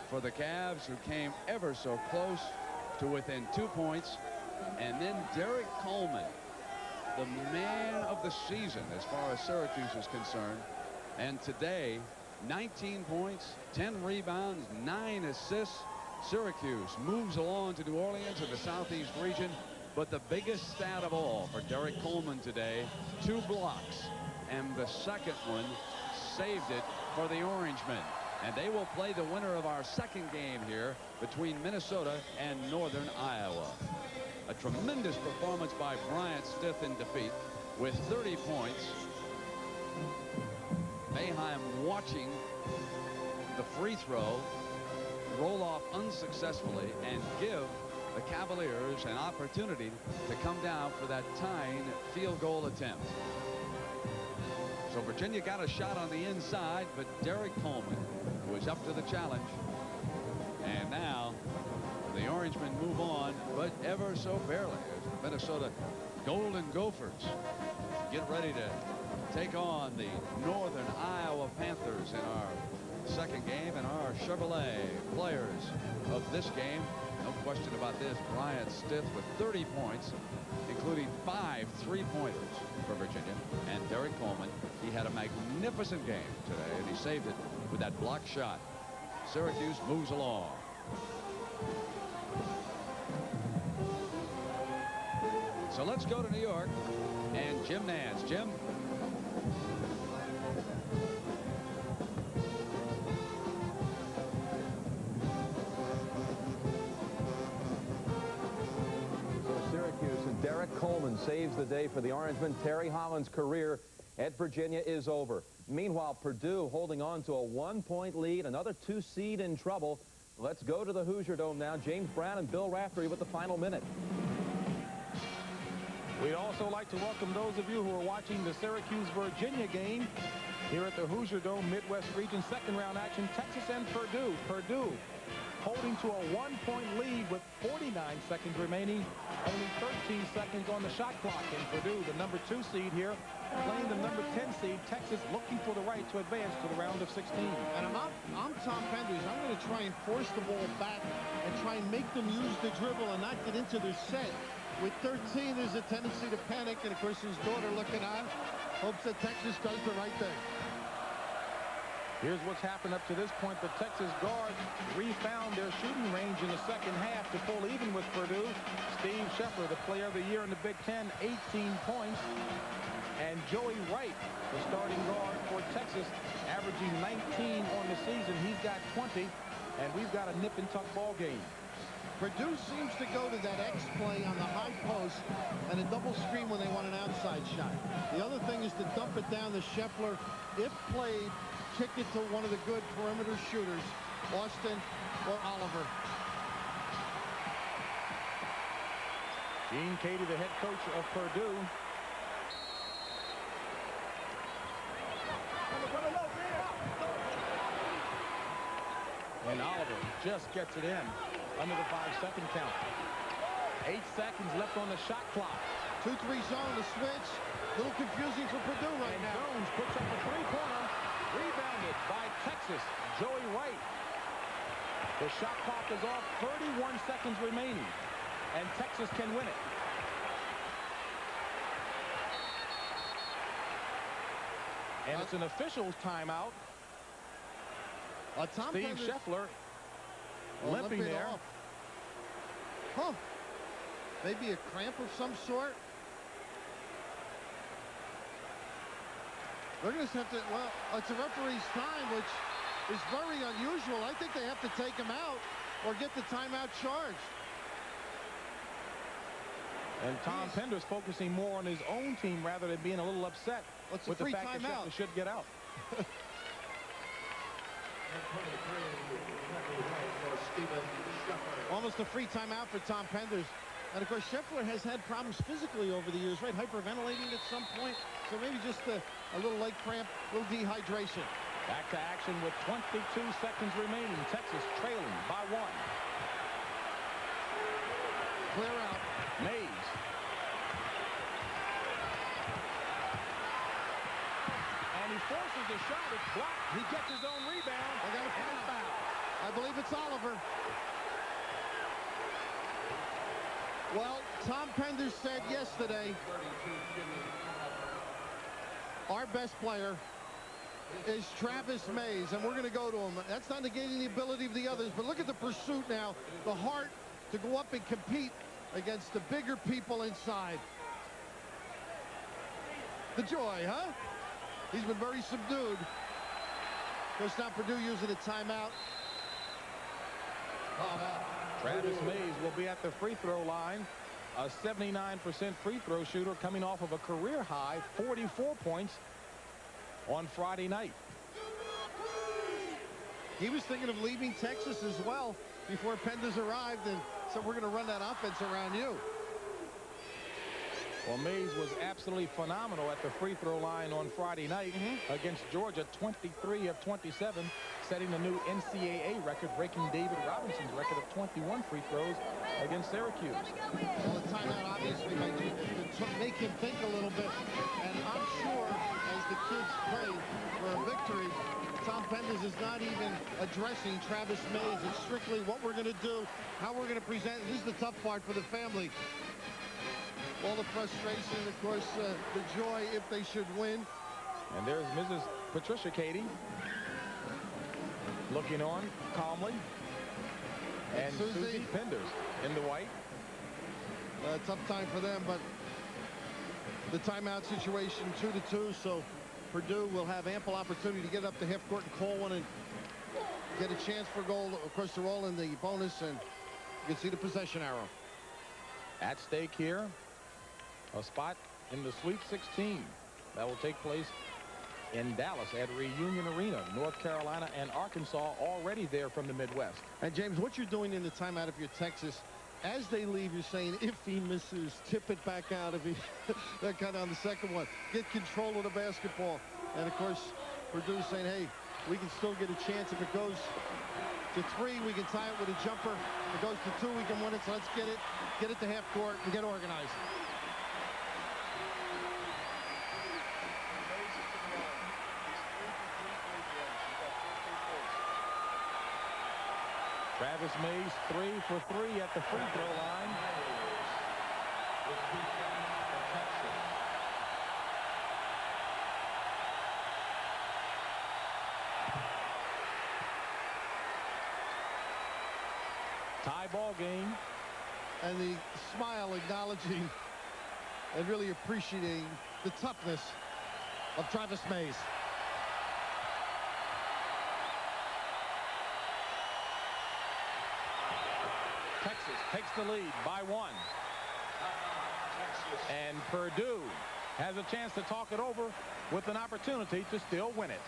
for the Cavs, who came ever so close to within 2 points. And then Derek Coleman, the man of the season as far as Syracuse is concerned. And today, 19 points, 10 rebounds, 9 assists. Syracuse moves along to New Orleans in the Southeast region. But the biggest stat of all for Derek Coleman today, 2 blocks. And the second one saved it for the Orangemen. And they will play the winner of our second game here between Minnesota and Northern Iowa. A tremendous performance by Bryant Stith in defeat with 30 points. Boeheim watching the free throw roll off unsuccessfully and give the Cavaliers an opportunity to come down for that tying field goal attempt. So Virginia got a shot on the inside, but Derek Coleman was up to the challenge. And now the Orangemen move on, but ever so barely, as the Minnesota Golden Gophers get ready to take on the Northern Iowa Panthers in our second game. And our Chevrolet players of this game, no question about this, Bryant Stith with 30 points, including 5 3-pointers for Virginia. And Derek Coleman, he had a magnificent game today, and he saved it with that block shot. Syracuse moves along. So let's go to New York and Jim Nance. Jim. Syracuse and Derek Coleman saves the day for the Orangemen. Terry Holland's career at Virginia is over. Meanwhile, Purdue holding on to a 1-point lead, another 2 seed in trouble. Let's go to the Hoosier Dome now. James Brown and Bill Raftery with the final minute. We'd also like to welcome those of you who are watching the Syracuse-Virginia game here at the Hoosier Dome Midwest Region second round action. Texas and Purdue. Purdue holding to a 1-point lead with 49 seconds remaining. Only 13 seconds on the shot clock. And Purdue, the number 2 seed here, playing the number 10 seed, Texas, looking for the right to advance to the round of 16. And I'm Tom Penders. I'm going to try and force the ball back and try and make them use the dribble and not get into their set. With 13, there's a tendency to panic, and of course his daughter looking on, hopes that Texas does the right thing. Here's what's happened up to this point. The Texas guards refound their shooting range in the second half to pull even with Purdue. Steve Scheffler, the player of the year in the Big Ten, 18 points. And Joey Wright, the starting guard for Texas, averaging 19 on the season. He's got 20, and we've got a nip-and-tuck ball game. Purdue seems to go to that X play on the high post and a double screen when they want an outside shot. The other thing is to dump it down to Scheffler. If played, kick it to one of the good perimeter shooters, Austin or Oliver. Gene Cady, the head coach of Purdue. And Oliver just gets it in under the 5-second count. 8 seconds left on the shot clock. 2-3 zone to switch. A little confusing for Purdue right now. Jones puts up a 3-pointer. Rebounded by Texas. Joey Wright. The shot clock is off. 31 seconds remaining. And Texas can win it. And it's an official's timeout. Steve Scheffler limping there. Off. Huh. Maybe a cramp of some sort. They're going to have to, well, it's a referee's time, which is very unusual. I think they have to take him out or get the timeout charged. And Tom Pender's focusing more on his own team rather than being a little upset with the fact that Scheffler should get out. Almost a free timeout for Tom Penders. And, of course, Scheffler has had problems physically over the years, right? Hyperventilating at some point. So maybe just a little leg cramp, a little dehydration. Back to action with 22 seconds remaining. Texas trailing by 1. Clear out. Mays. And he forces a shot. It's blocked. He gets his own rebound. I got a foul. I believe it's Oliver. Well, Tom Penders said yesterday, our best player is Travis Mays, and we're going to go to him. That's not negating the ability of the others, but look at the pursuit now, the heart to go up and compete against the bigger people inside. The joy, huh? He's been very subdued. Of course, now Purdue using a timeout. Travis Mays will be at the free throw line. A 79% free throw shooter coming off of a career high 44 points on Friday night. He was thinking of leaving Texas as well before Penders arrived, and so we're going to run that offense around you. Well, Mays was absolutely phenomenal at the free throw line on Friday night against Georgia, 23 of 27, setting a new NCAA record, breaking David Robinson's record of 21 free throws against Syracuse. Well, the timeout obviously to make him think a little bit, and I'm sure as the kids pray for a victory, Tom Penders is not even addressing Travis Mays. It's strictly what we're going to do, how we're going to present. This is the tough part for the family. All the frustration, of course, the joy if they should win. And there's Mrs. Patricia Cady looking on calmly. And Susie Penders in the white. Tough time for them, but the timeout situation 2-2, so Purdue will have ample opportunity to get up the half court and call one and get a chance for a goal. Of course, they're all in the bonus, and you can see the possession arrow. At stake here, a spot in the Sweet 16 that will take place in Dallas at Reunion Arena. North Carolina and Arkansas already there from the Midwest. And James, what you're doing in the timeout if you're Texas, as they leave, you're saying if he misses, tip it back out. If he that kind of on the second one, get control of the basketball. And of course, Purdue saying, hey, we can still get a chance. If it goes to 3, we can tie it with a jumper. If it goes to 2, we can win it. So let's get it to half court and get organized. Travis Mays 3 for 3 at the free throw line. Tie ball game. And the smile acknowledging and really appreciating the toughness of Travis Mays. Texas takes the lead by 1. And Purdue has a chance to talk it over with an opportunity to still win it.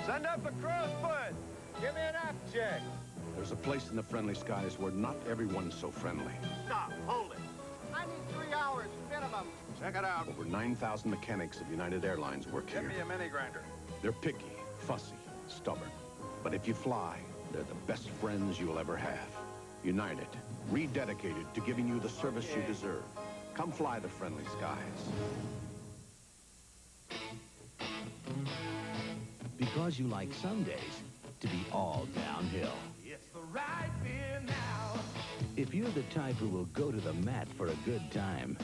Send up a crow's foot. Give me an aft check. There's a place in the friendly skies where not everyone's so friendly. Stop. Hold it. I need 3 hours minimum. Check it out. Over 9,000 mechanics of United Airlines work here. Give me a mini grinder. They're picky, fussy, stubborn. But if you fly, they're the best friends you'll ever have. United, rededicated to giving you the service you deserve. Come fly the friendly skies. Because you like some days to be all downhill. It's the right beer now. If you're the type who will go to the mat for a good time.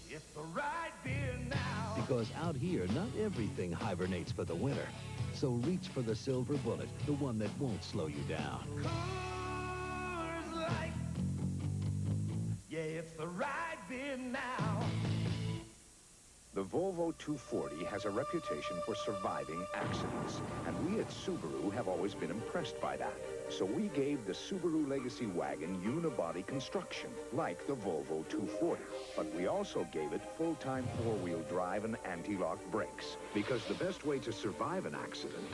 It's the right beer now. Because out here, not everything hibernates for the winter. So reach for the silver bullet, the one that won't slow you down. Coors Light. Yeah, it's the right beer now. The Volvo 240 has a reputation for surviving accidents, and we at Subaru have always been impressed by that. So we gave the Subaru Legacy wagon unibody construction, like the Volvo 240. But we also gave it full-time four-wheel drive and anti-lock brakes, because the best way to survive an accident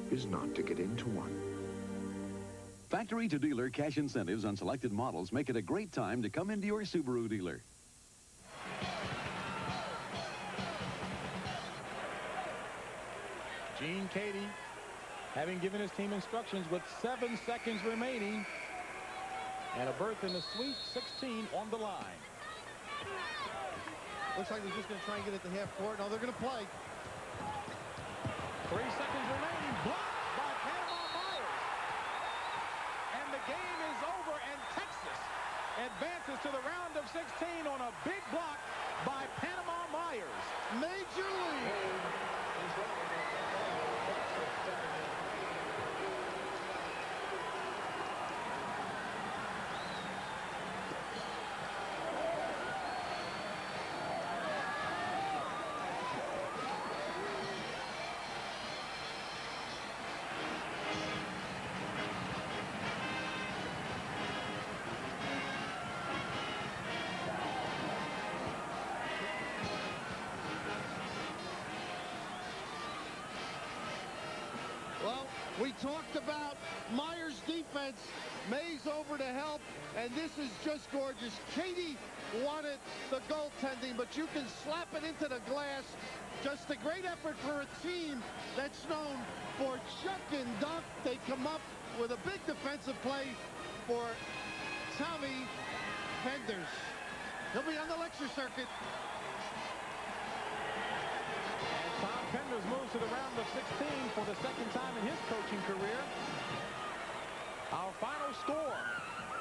is not to get into one. Factory to dealer cash incentives on selected models make it a great time to come into your Subaru dealer. Gene Katie, having given his team instructions with 7 seconds remaining, and a berth in the Sweet 16 on the line. Looks like they're just going to try and get it to half court. No, they're going to play. 3 seconds remaining. Blocked by Panama Myers. And the game is over, and Texas advances to the round of 16 on a big block by Panama Myers. Major League. Well, we talked about Myers' defense. Mays over to help, and this is just gorgeous. Katie wanted the goaltending, but you can slap it into the glass. Just a great effort for a team that's known for chuck and dunk. They come up with a big defensive play for Tommy Henders. He'll be on the lecture circuit. Tom Penders moves to the round of 16 for the second time in his coaching career. Our final score,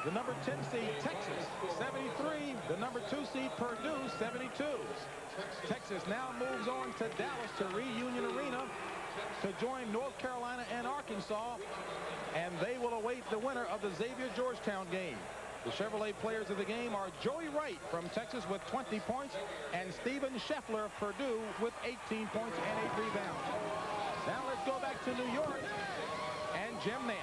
the number 10 seed Texas 73, the number 2 seed Purdue 72. Texas now moves on to Dallas to Reunion Arena to join North Carolina and Arkansas, and they will await the winner of the Xavier-Georgetown game. The Chevrolet players of the game are Joey Wright from Texas with 20 points and Steven Scheffler of Purdue with 18 points and 8 rebounds. Now let's go back to New York and Jim Nance.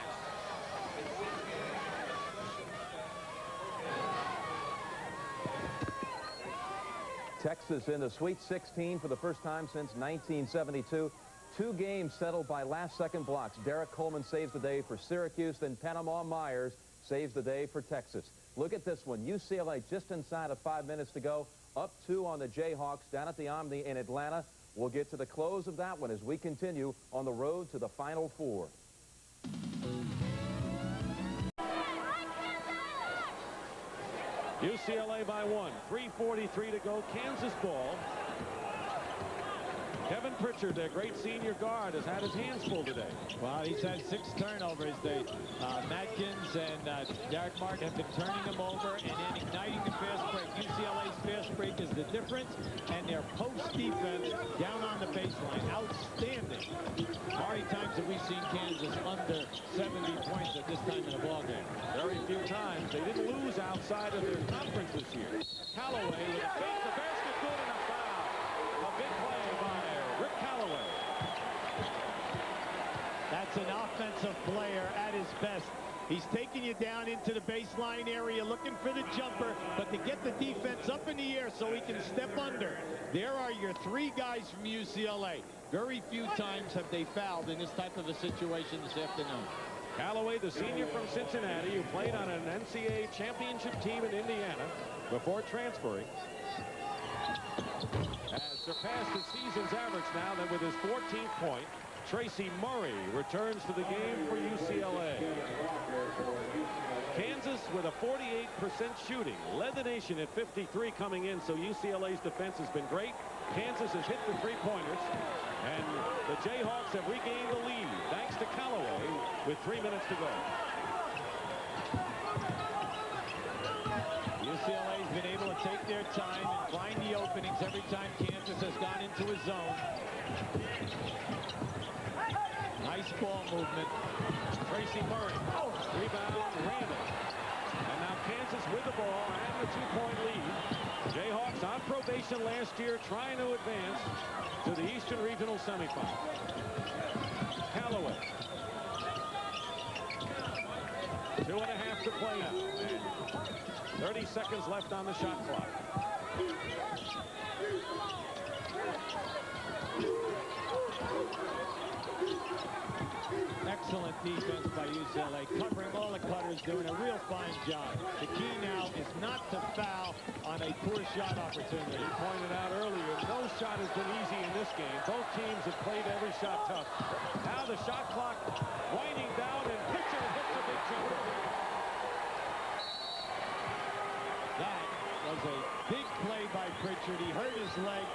Texas in the Sweet 16 for the first time since 1972. 2 games settled by last-second blocks. Derek Coleman saves the day for Syracuse, then Panama Myers saves the day for Texas. Look at this one. UCLA just inside of 5 minutes to go. Up 2 on the Jayhawks down at the Omni in Atlanta. We'll get to the close of that one as we continue on the road to the Final Four. UCLA by 1. 3:43 to go. Kansas ball. Kevin Pritchard, their great senior guard, has had his hands full today. Well, he's had 6 turnovers. Matkins and Derek Martin have been turning them over and then igniting the fast break. UCLA's fast break is the difference, and their post defense down on the baseline. Outstanding. How many times have we seen Kansas under 70 points at this time in the ballgame? Very few times. They didn't lose outside of their conference this year. Callaway with a fake the basket, good, and a foul. A big play by Rick Callaway. That's an offensive player at his best. He's taking you down into the baseline area, looking for the jumper, but to get the defense up in the air so he can step under. There are your 3 guys from UCLA. Very few times have they fouled in this type of a situation this afternoon. Callaway, the senior from Cincinnati, who played on an NCAA championship team in Indiana before transferring, has surpassed his season's average now. Then with his 14th point, Tracy Murray returns to the game for UCLA. Kansas with a 48% shooting, led the nation at 53 coming in, so UCLA's defense has been great. Kansas has hit the 3-pointers, and the Jayhawks have regained the lead thanks to Callaway with 3 minutes to go. UCLA's been able to take their time and find the openings every time Kansas has gone into a zone. Nice ball movement. Tracy Murray. Rebound, Randall. And now Kansas with the ball and the 2-point lead. Jayhawks on probation last year, trying to advance to the Eastern Regional Semifinal. Callaway. 2.5 to play now. And 30 seconds left on the shot clock. Excellent defense by UCLA, covering all the cutters, doing a real fine job. The key now is not to foul on a poor shot opportunity. He pointed out earlier, no shot has been easy in this game. Both teams have played every shot tough. Now the shot clock winding down, and Pitcher hits a big jumper. That was a big play by Pritchard. He hurt his leg.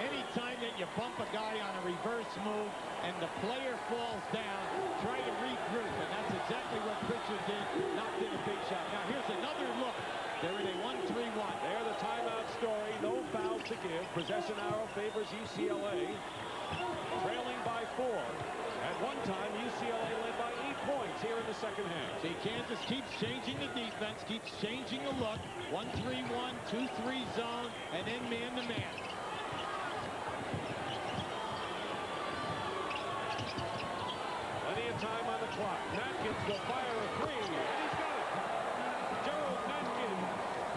Anytime that you bump a guy on a reverse move and the player falls down, try to regroup, and that's exactly what Pritchard did. Knocked in a big shot. Now here's another look. They're in a 1-3-1. There the timeout story. No foul to give. Possession arrow favors UCLA. Trailing by 4. At one time, UCLA led by 8 points here in the second half. See, Kansas keeps changing the defense, keeps changing the look. 1-3-1, 2-3 zone, and then man-to-man. Plenty of time on the clock. Matkins will fire a 3, and he's got it. Gerald Matkins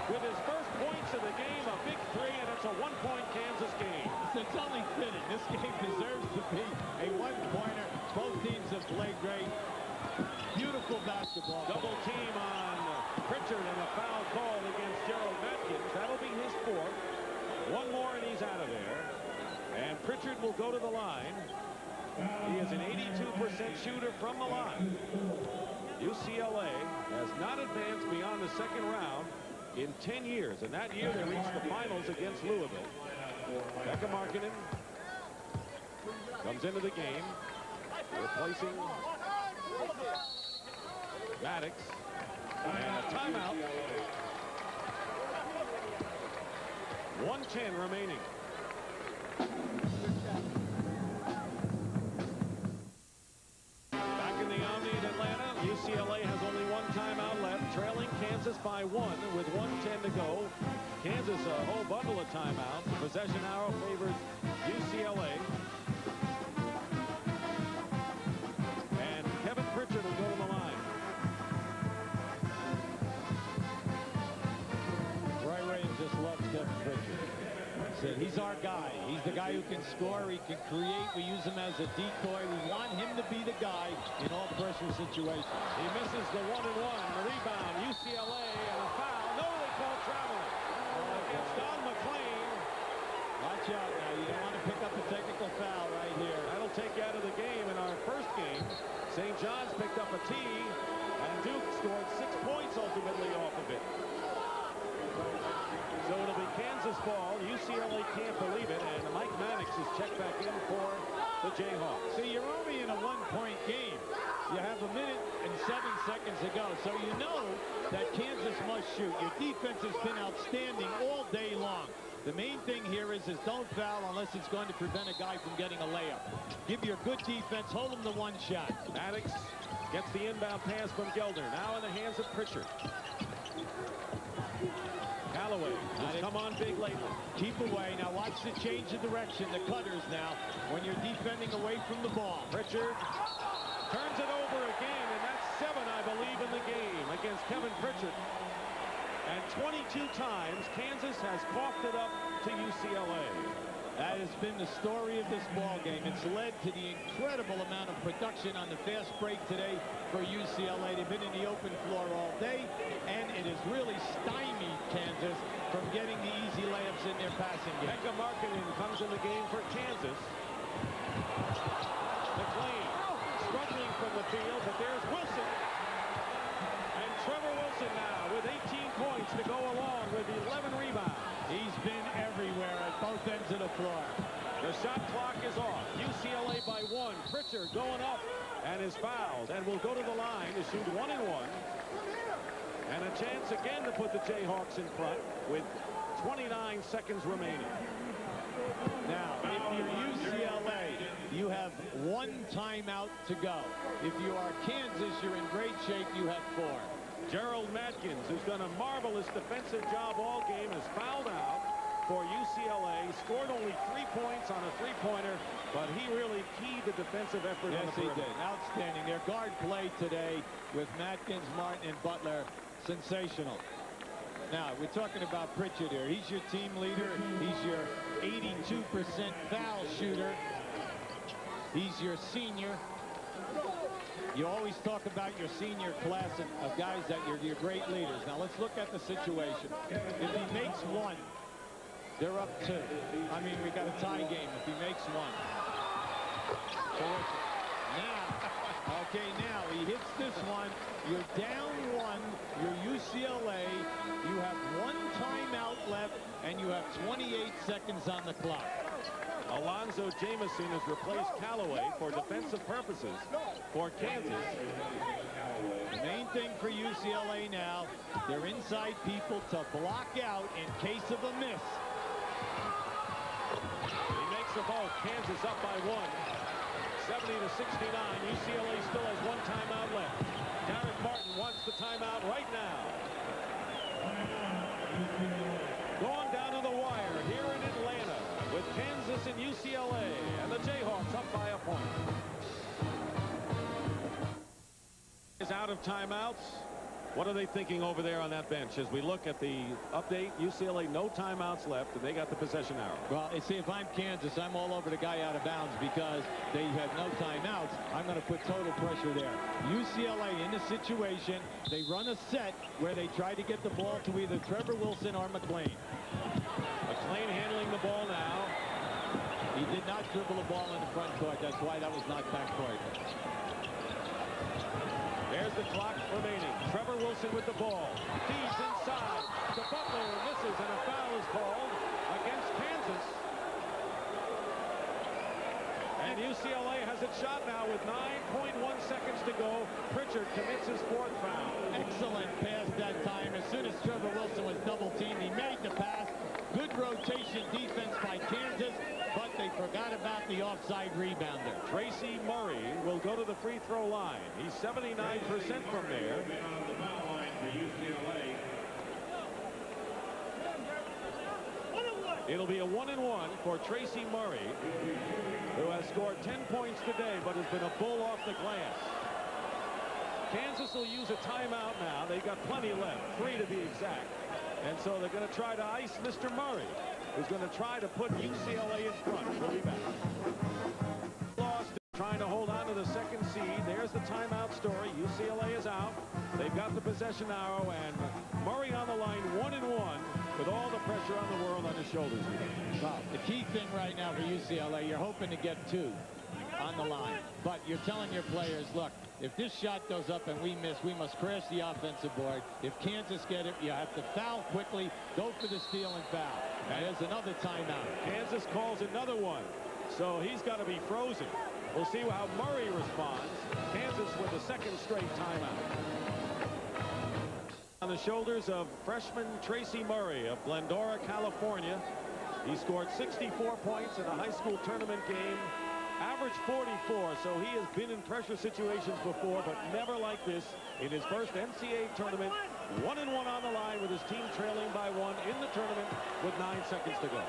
with his first points of the game, a big 3, and it's a 1-point Kansas game. It's only fitting. This game deserves to be a 1-pointer. Both teams have played great. Beautiful basketball. Double team on Pritchard and a foul called against Gerald Matkins. That'll be his 4th. One more and he's out of there. And Pritchard will go to the line. He is an 82% shooter from the line. UCLA has not advanced beyond the second round in 10 years. And that year they reached the finals against Louisville. Becca Markkanen comes into the game, replacing Maddox. And a timeout. 1:10 remaining. Back in the Omni in Atlanta, UCLA has only one timeout left, trailing Kansas by 1 with 1:10 to go. Kansas a whole bundle of timeouts. Possession arrow favors UCLA. And Kevin Pritchard will go to the line. Roy Williams just loves Kevin Pritchard. Said he's our guy. He's the guy who can score. He can create. We use him as a decoy. We want him to be the guy in all pressure situations. He misses the 1-and-1. The rebound. UCLA and a foul. No, they call traveling against Don McClain. Watch out now. You don't want to pick up a technical foul right here. That'll take you out of the game. In our first game, St. John's picked up a tee, and Duke scored 6 points ultimately off of it. So it'll be Kansas ball. UCLA can't believe it, and Mike Maddox is checked back in for the Jayhawks. See, you're only in a 1-point game. You have 1 minute and 7 seconds to go, so you know that Kansas must shoot. Your defense has been outstanding all day long. The main thing here is don't foul unless it's going to prevent a guy from getting a layup. Give your good defense, hold him to 1 shot. Maddox gets the inbound pass from Gelder. Now in the hands of Pritchard. Callaway has come on big lately. Keep away. Now watch the change of direction. The cutters now when you're defending away from the ball. Pritchard turns it over again, and that's 7, I believe, in the game against Kevin Pritchard. And 22 times Kansas has coughed it up to UCLA. That has been the story of this ball game. It's led to the incredible amount of production on the fast break today for UCLA. They've been in the open floor all day, and it has really stymied Kansas from getting the easy layups in their passing game. Becca Markkanen comes in the game for Kansas. McClain struggling from the field, but there's Wilson. And Trevor Wilson now with 18 points to go along with 11 rebounds. He's been everywhere at both ends of the floor. The shot clock is off. UCLA by 1. Pritchard going up and is fouled and will go to the line to shoot 1-and-1. And a chance again to put the Jayhawks in front with 29 seconds remaining. Now, if you're UCLA, you have 1 timeout to go. If you are Kansas, you're in great shape. You have 4. Gerald Matkins, who's done a marvelous defensive job all game, is fouled out for UCLA. Scored only 3 points on a three-pointer, but he really keyed the defensive effort on the perimeter. Yes, he did. Outstanding. Their guard play today with Matkins, Martin, and Butler, sensational. Now, we're talking about Pritchard here. He's your team leader. He's your 82% foul shooter. He's your senior. You always talk about your senior class of guys that you're your great leaders. Now, let's look at the situation. If he makes one, they're up 2. I mean, we got a tie game if he makes one. Now, okay, now he hits this one. You're down 1. You're UCLA. You have 1 timeout left, and you have 28 seconds on the clock. Alonzo Jameson has replaced Callaway for defensive purposes for Kansas. The main thing for UCLA now, they're inside people to block out in case of a miss. He makes the both. Kansas up by 1. 70-69. UCLA still has 1 timeout left. Derek Martin wants the timeout right now. Going down to the wire here in Atlanta with Kansas and UCLA, and the Jayhawks up by a point. Is out of timeouts. What are they thinking over there on that bench as we look at the update? UCLA, no timeouts left, and they got the possession arrow. Well, see, if I'm Kansas, I'm all over the guy out of bounds because they have no timeouts. I'm going to put total pressure there. UCLA in a situation, they run a set where they try to get the ball to either Trevor Wilson or McLean. McLean handling the ball now. He did not dribble the ball in the front court. That's why that was not back court. There's the clock remaining. Trevor Wilson with the ball. Feeds inside. The Butler misses, and a foul is called against Kansas. And UCLA has it shot now with 9.1 seconds to go. Pritchard commits his 4th foul. Excellent pass that time. As soon as Trevor Wilson was double-teamed, he made the pass. Good rotation defense by Kansas, but they forgot about the offside rebounder. Tracy Murray will go to the free throw line. He's 79% from there. It'll be a 1-and-1 for Tracy Murray, who has scored 10 points today, but has been a bull off the glass. Kansas will use a timeout now. They've got plenty left, 3 to be exact. And so they're going to try to ice Mr. Murray, who's going to try to put UCLA in front. We'll be back. Lost, trying to hold on to the 2nd seed. There's the timeout story. UCLA is out. They've got the possession arrow, and Murray on the line 1-and-1 with all the pressure on the world on his shoulders. Well, the key thing right now for UCLA, you're hoping to get 2 on the line. But you're telling your players, look, if this shot goes up and we miss, we must crash the offensive board. If Kansas get it, you have to foul quickly, go for the steal and foul. And there's another timeout. Kansas calls another one, so he's got to be frozen. We'll see how Murray responds. Kansas with a 2nd straight timeout. On the shoulders of freshman Tracy Murray of Glendora, California. He scored 64 points in a high school tournament game. Average 44, so he has been in pressure situations before, but never like this in his first NCAA tournament. 1-and-1 on the line with his team trailing by 1 in the tournament with 9 seconds to go.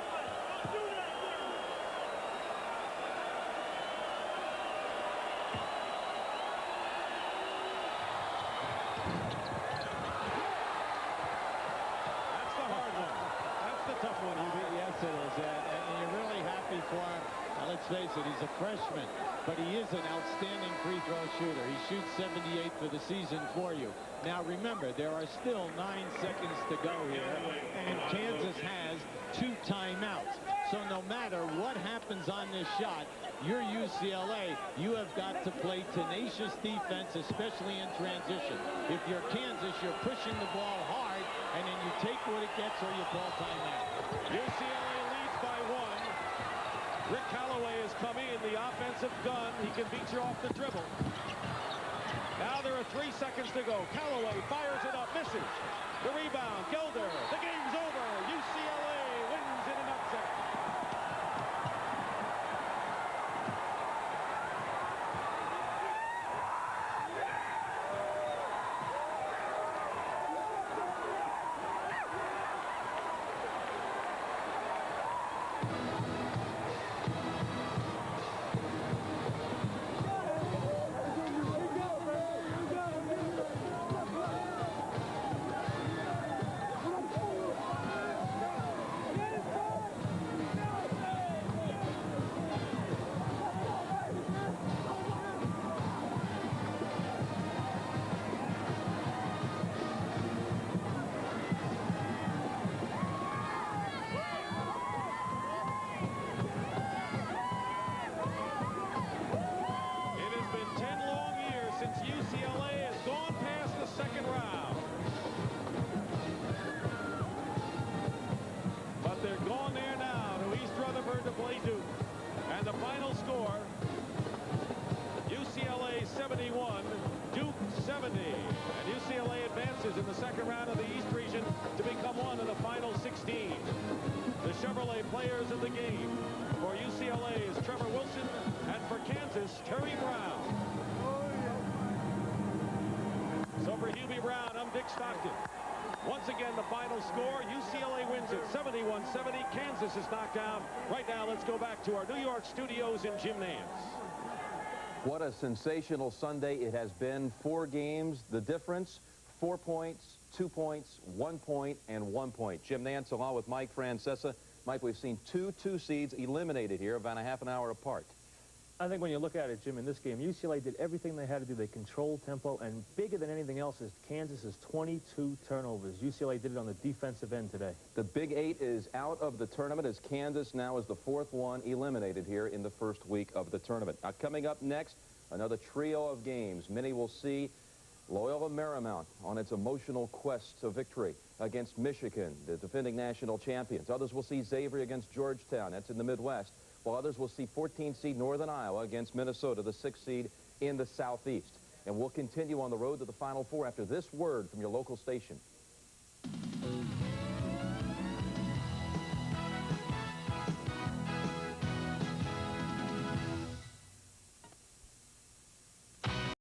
That's the hard one. That's the tough one. Yes, it is. And you're really happy for him. Now, let's face it, he's a freshman, but he is an outstanding free throw shooter. He shoots 78 for the season for you. Now, remember, there are still 9 seconds to go here, and Kansas has 2 timeouts. So no matter what happens on this shot, you're UCLA. You have got to play tenacious defense, especially in transition. If you're Kansas, you're pushing the ball hard, and then you take what it gets or you call timeout. UCLA leads by 1. Rick Callaway has come in, the offensive gun. He can beat you off the dribble. Now there are 3 seconds to go. Callaway fires it up, misses. The rebound, Gelder. The game's over. UCLA wins in an upset. players of the game. For UCLA is Trevor Wilson, and for Kansas, Terry Brown. So for Hubie Brown, I'm Dick Stockton. Once again, the final score, UCLA wins it 71-70. Kansas is knocked out. Right now, let's go back to our New York studios in Jim Nance. What a sensational Sunday it has been. 4 games. The difference, 4 points, 2 points, 1 point, and 1 point. Jim Nance along with Mike Francesa. Mike, we've seen 2 seeds eliminated here about a half an hour apart. I think when you look at it, Jim, in this game, UCLA did everything they had to do. They controlled tempo, and bigger than anything else is Kansas's 22 turnovers. UCLA did it on the defensive end today. The Big 8 is out of the tournament as Kansas now is the 4th one eliminated here in the first week of the tournament. Now, coming up next, another trio of games. Many will see Loyola Marymount on its emotional quest to victory against Michigan, the defending national champions. Others will see Xavier against Georgetown. That's in the Midwest. While others will see 14-seed Northern Iowa against Minnesota, the 6th seed in the Southeast. And we'll continue on the road to the Final Four after this word from your local station.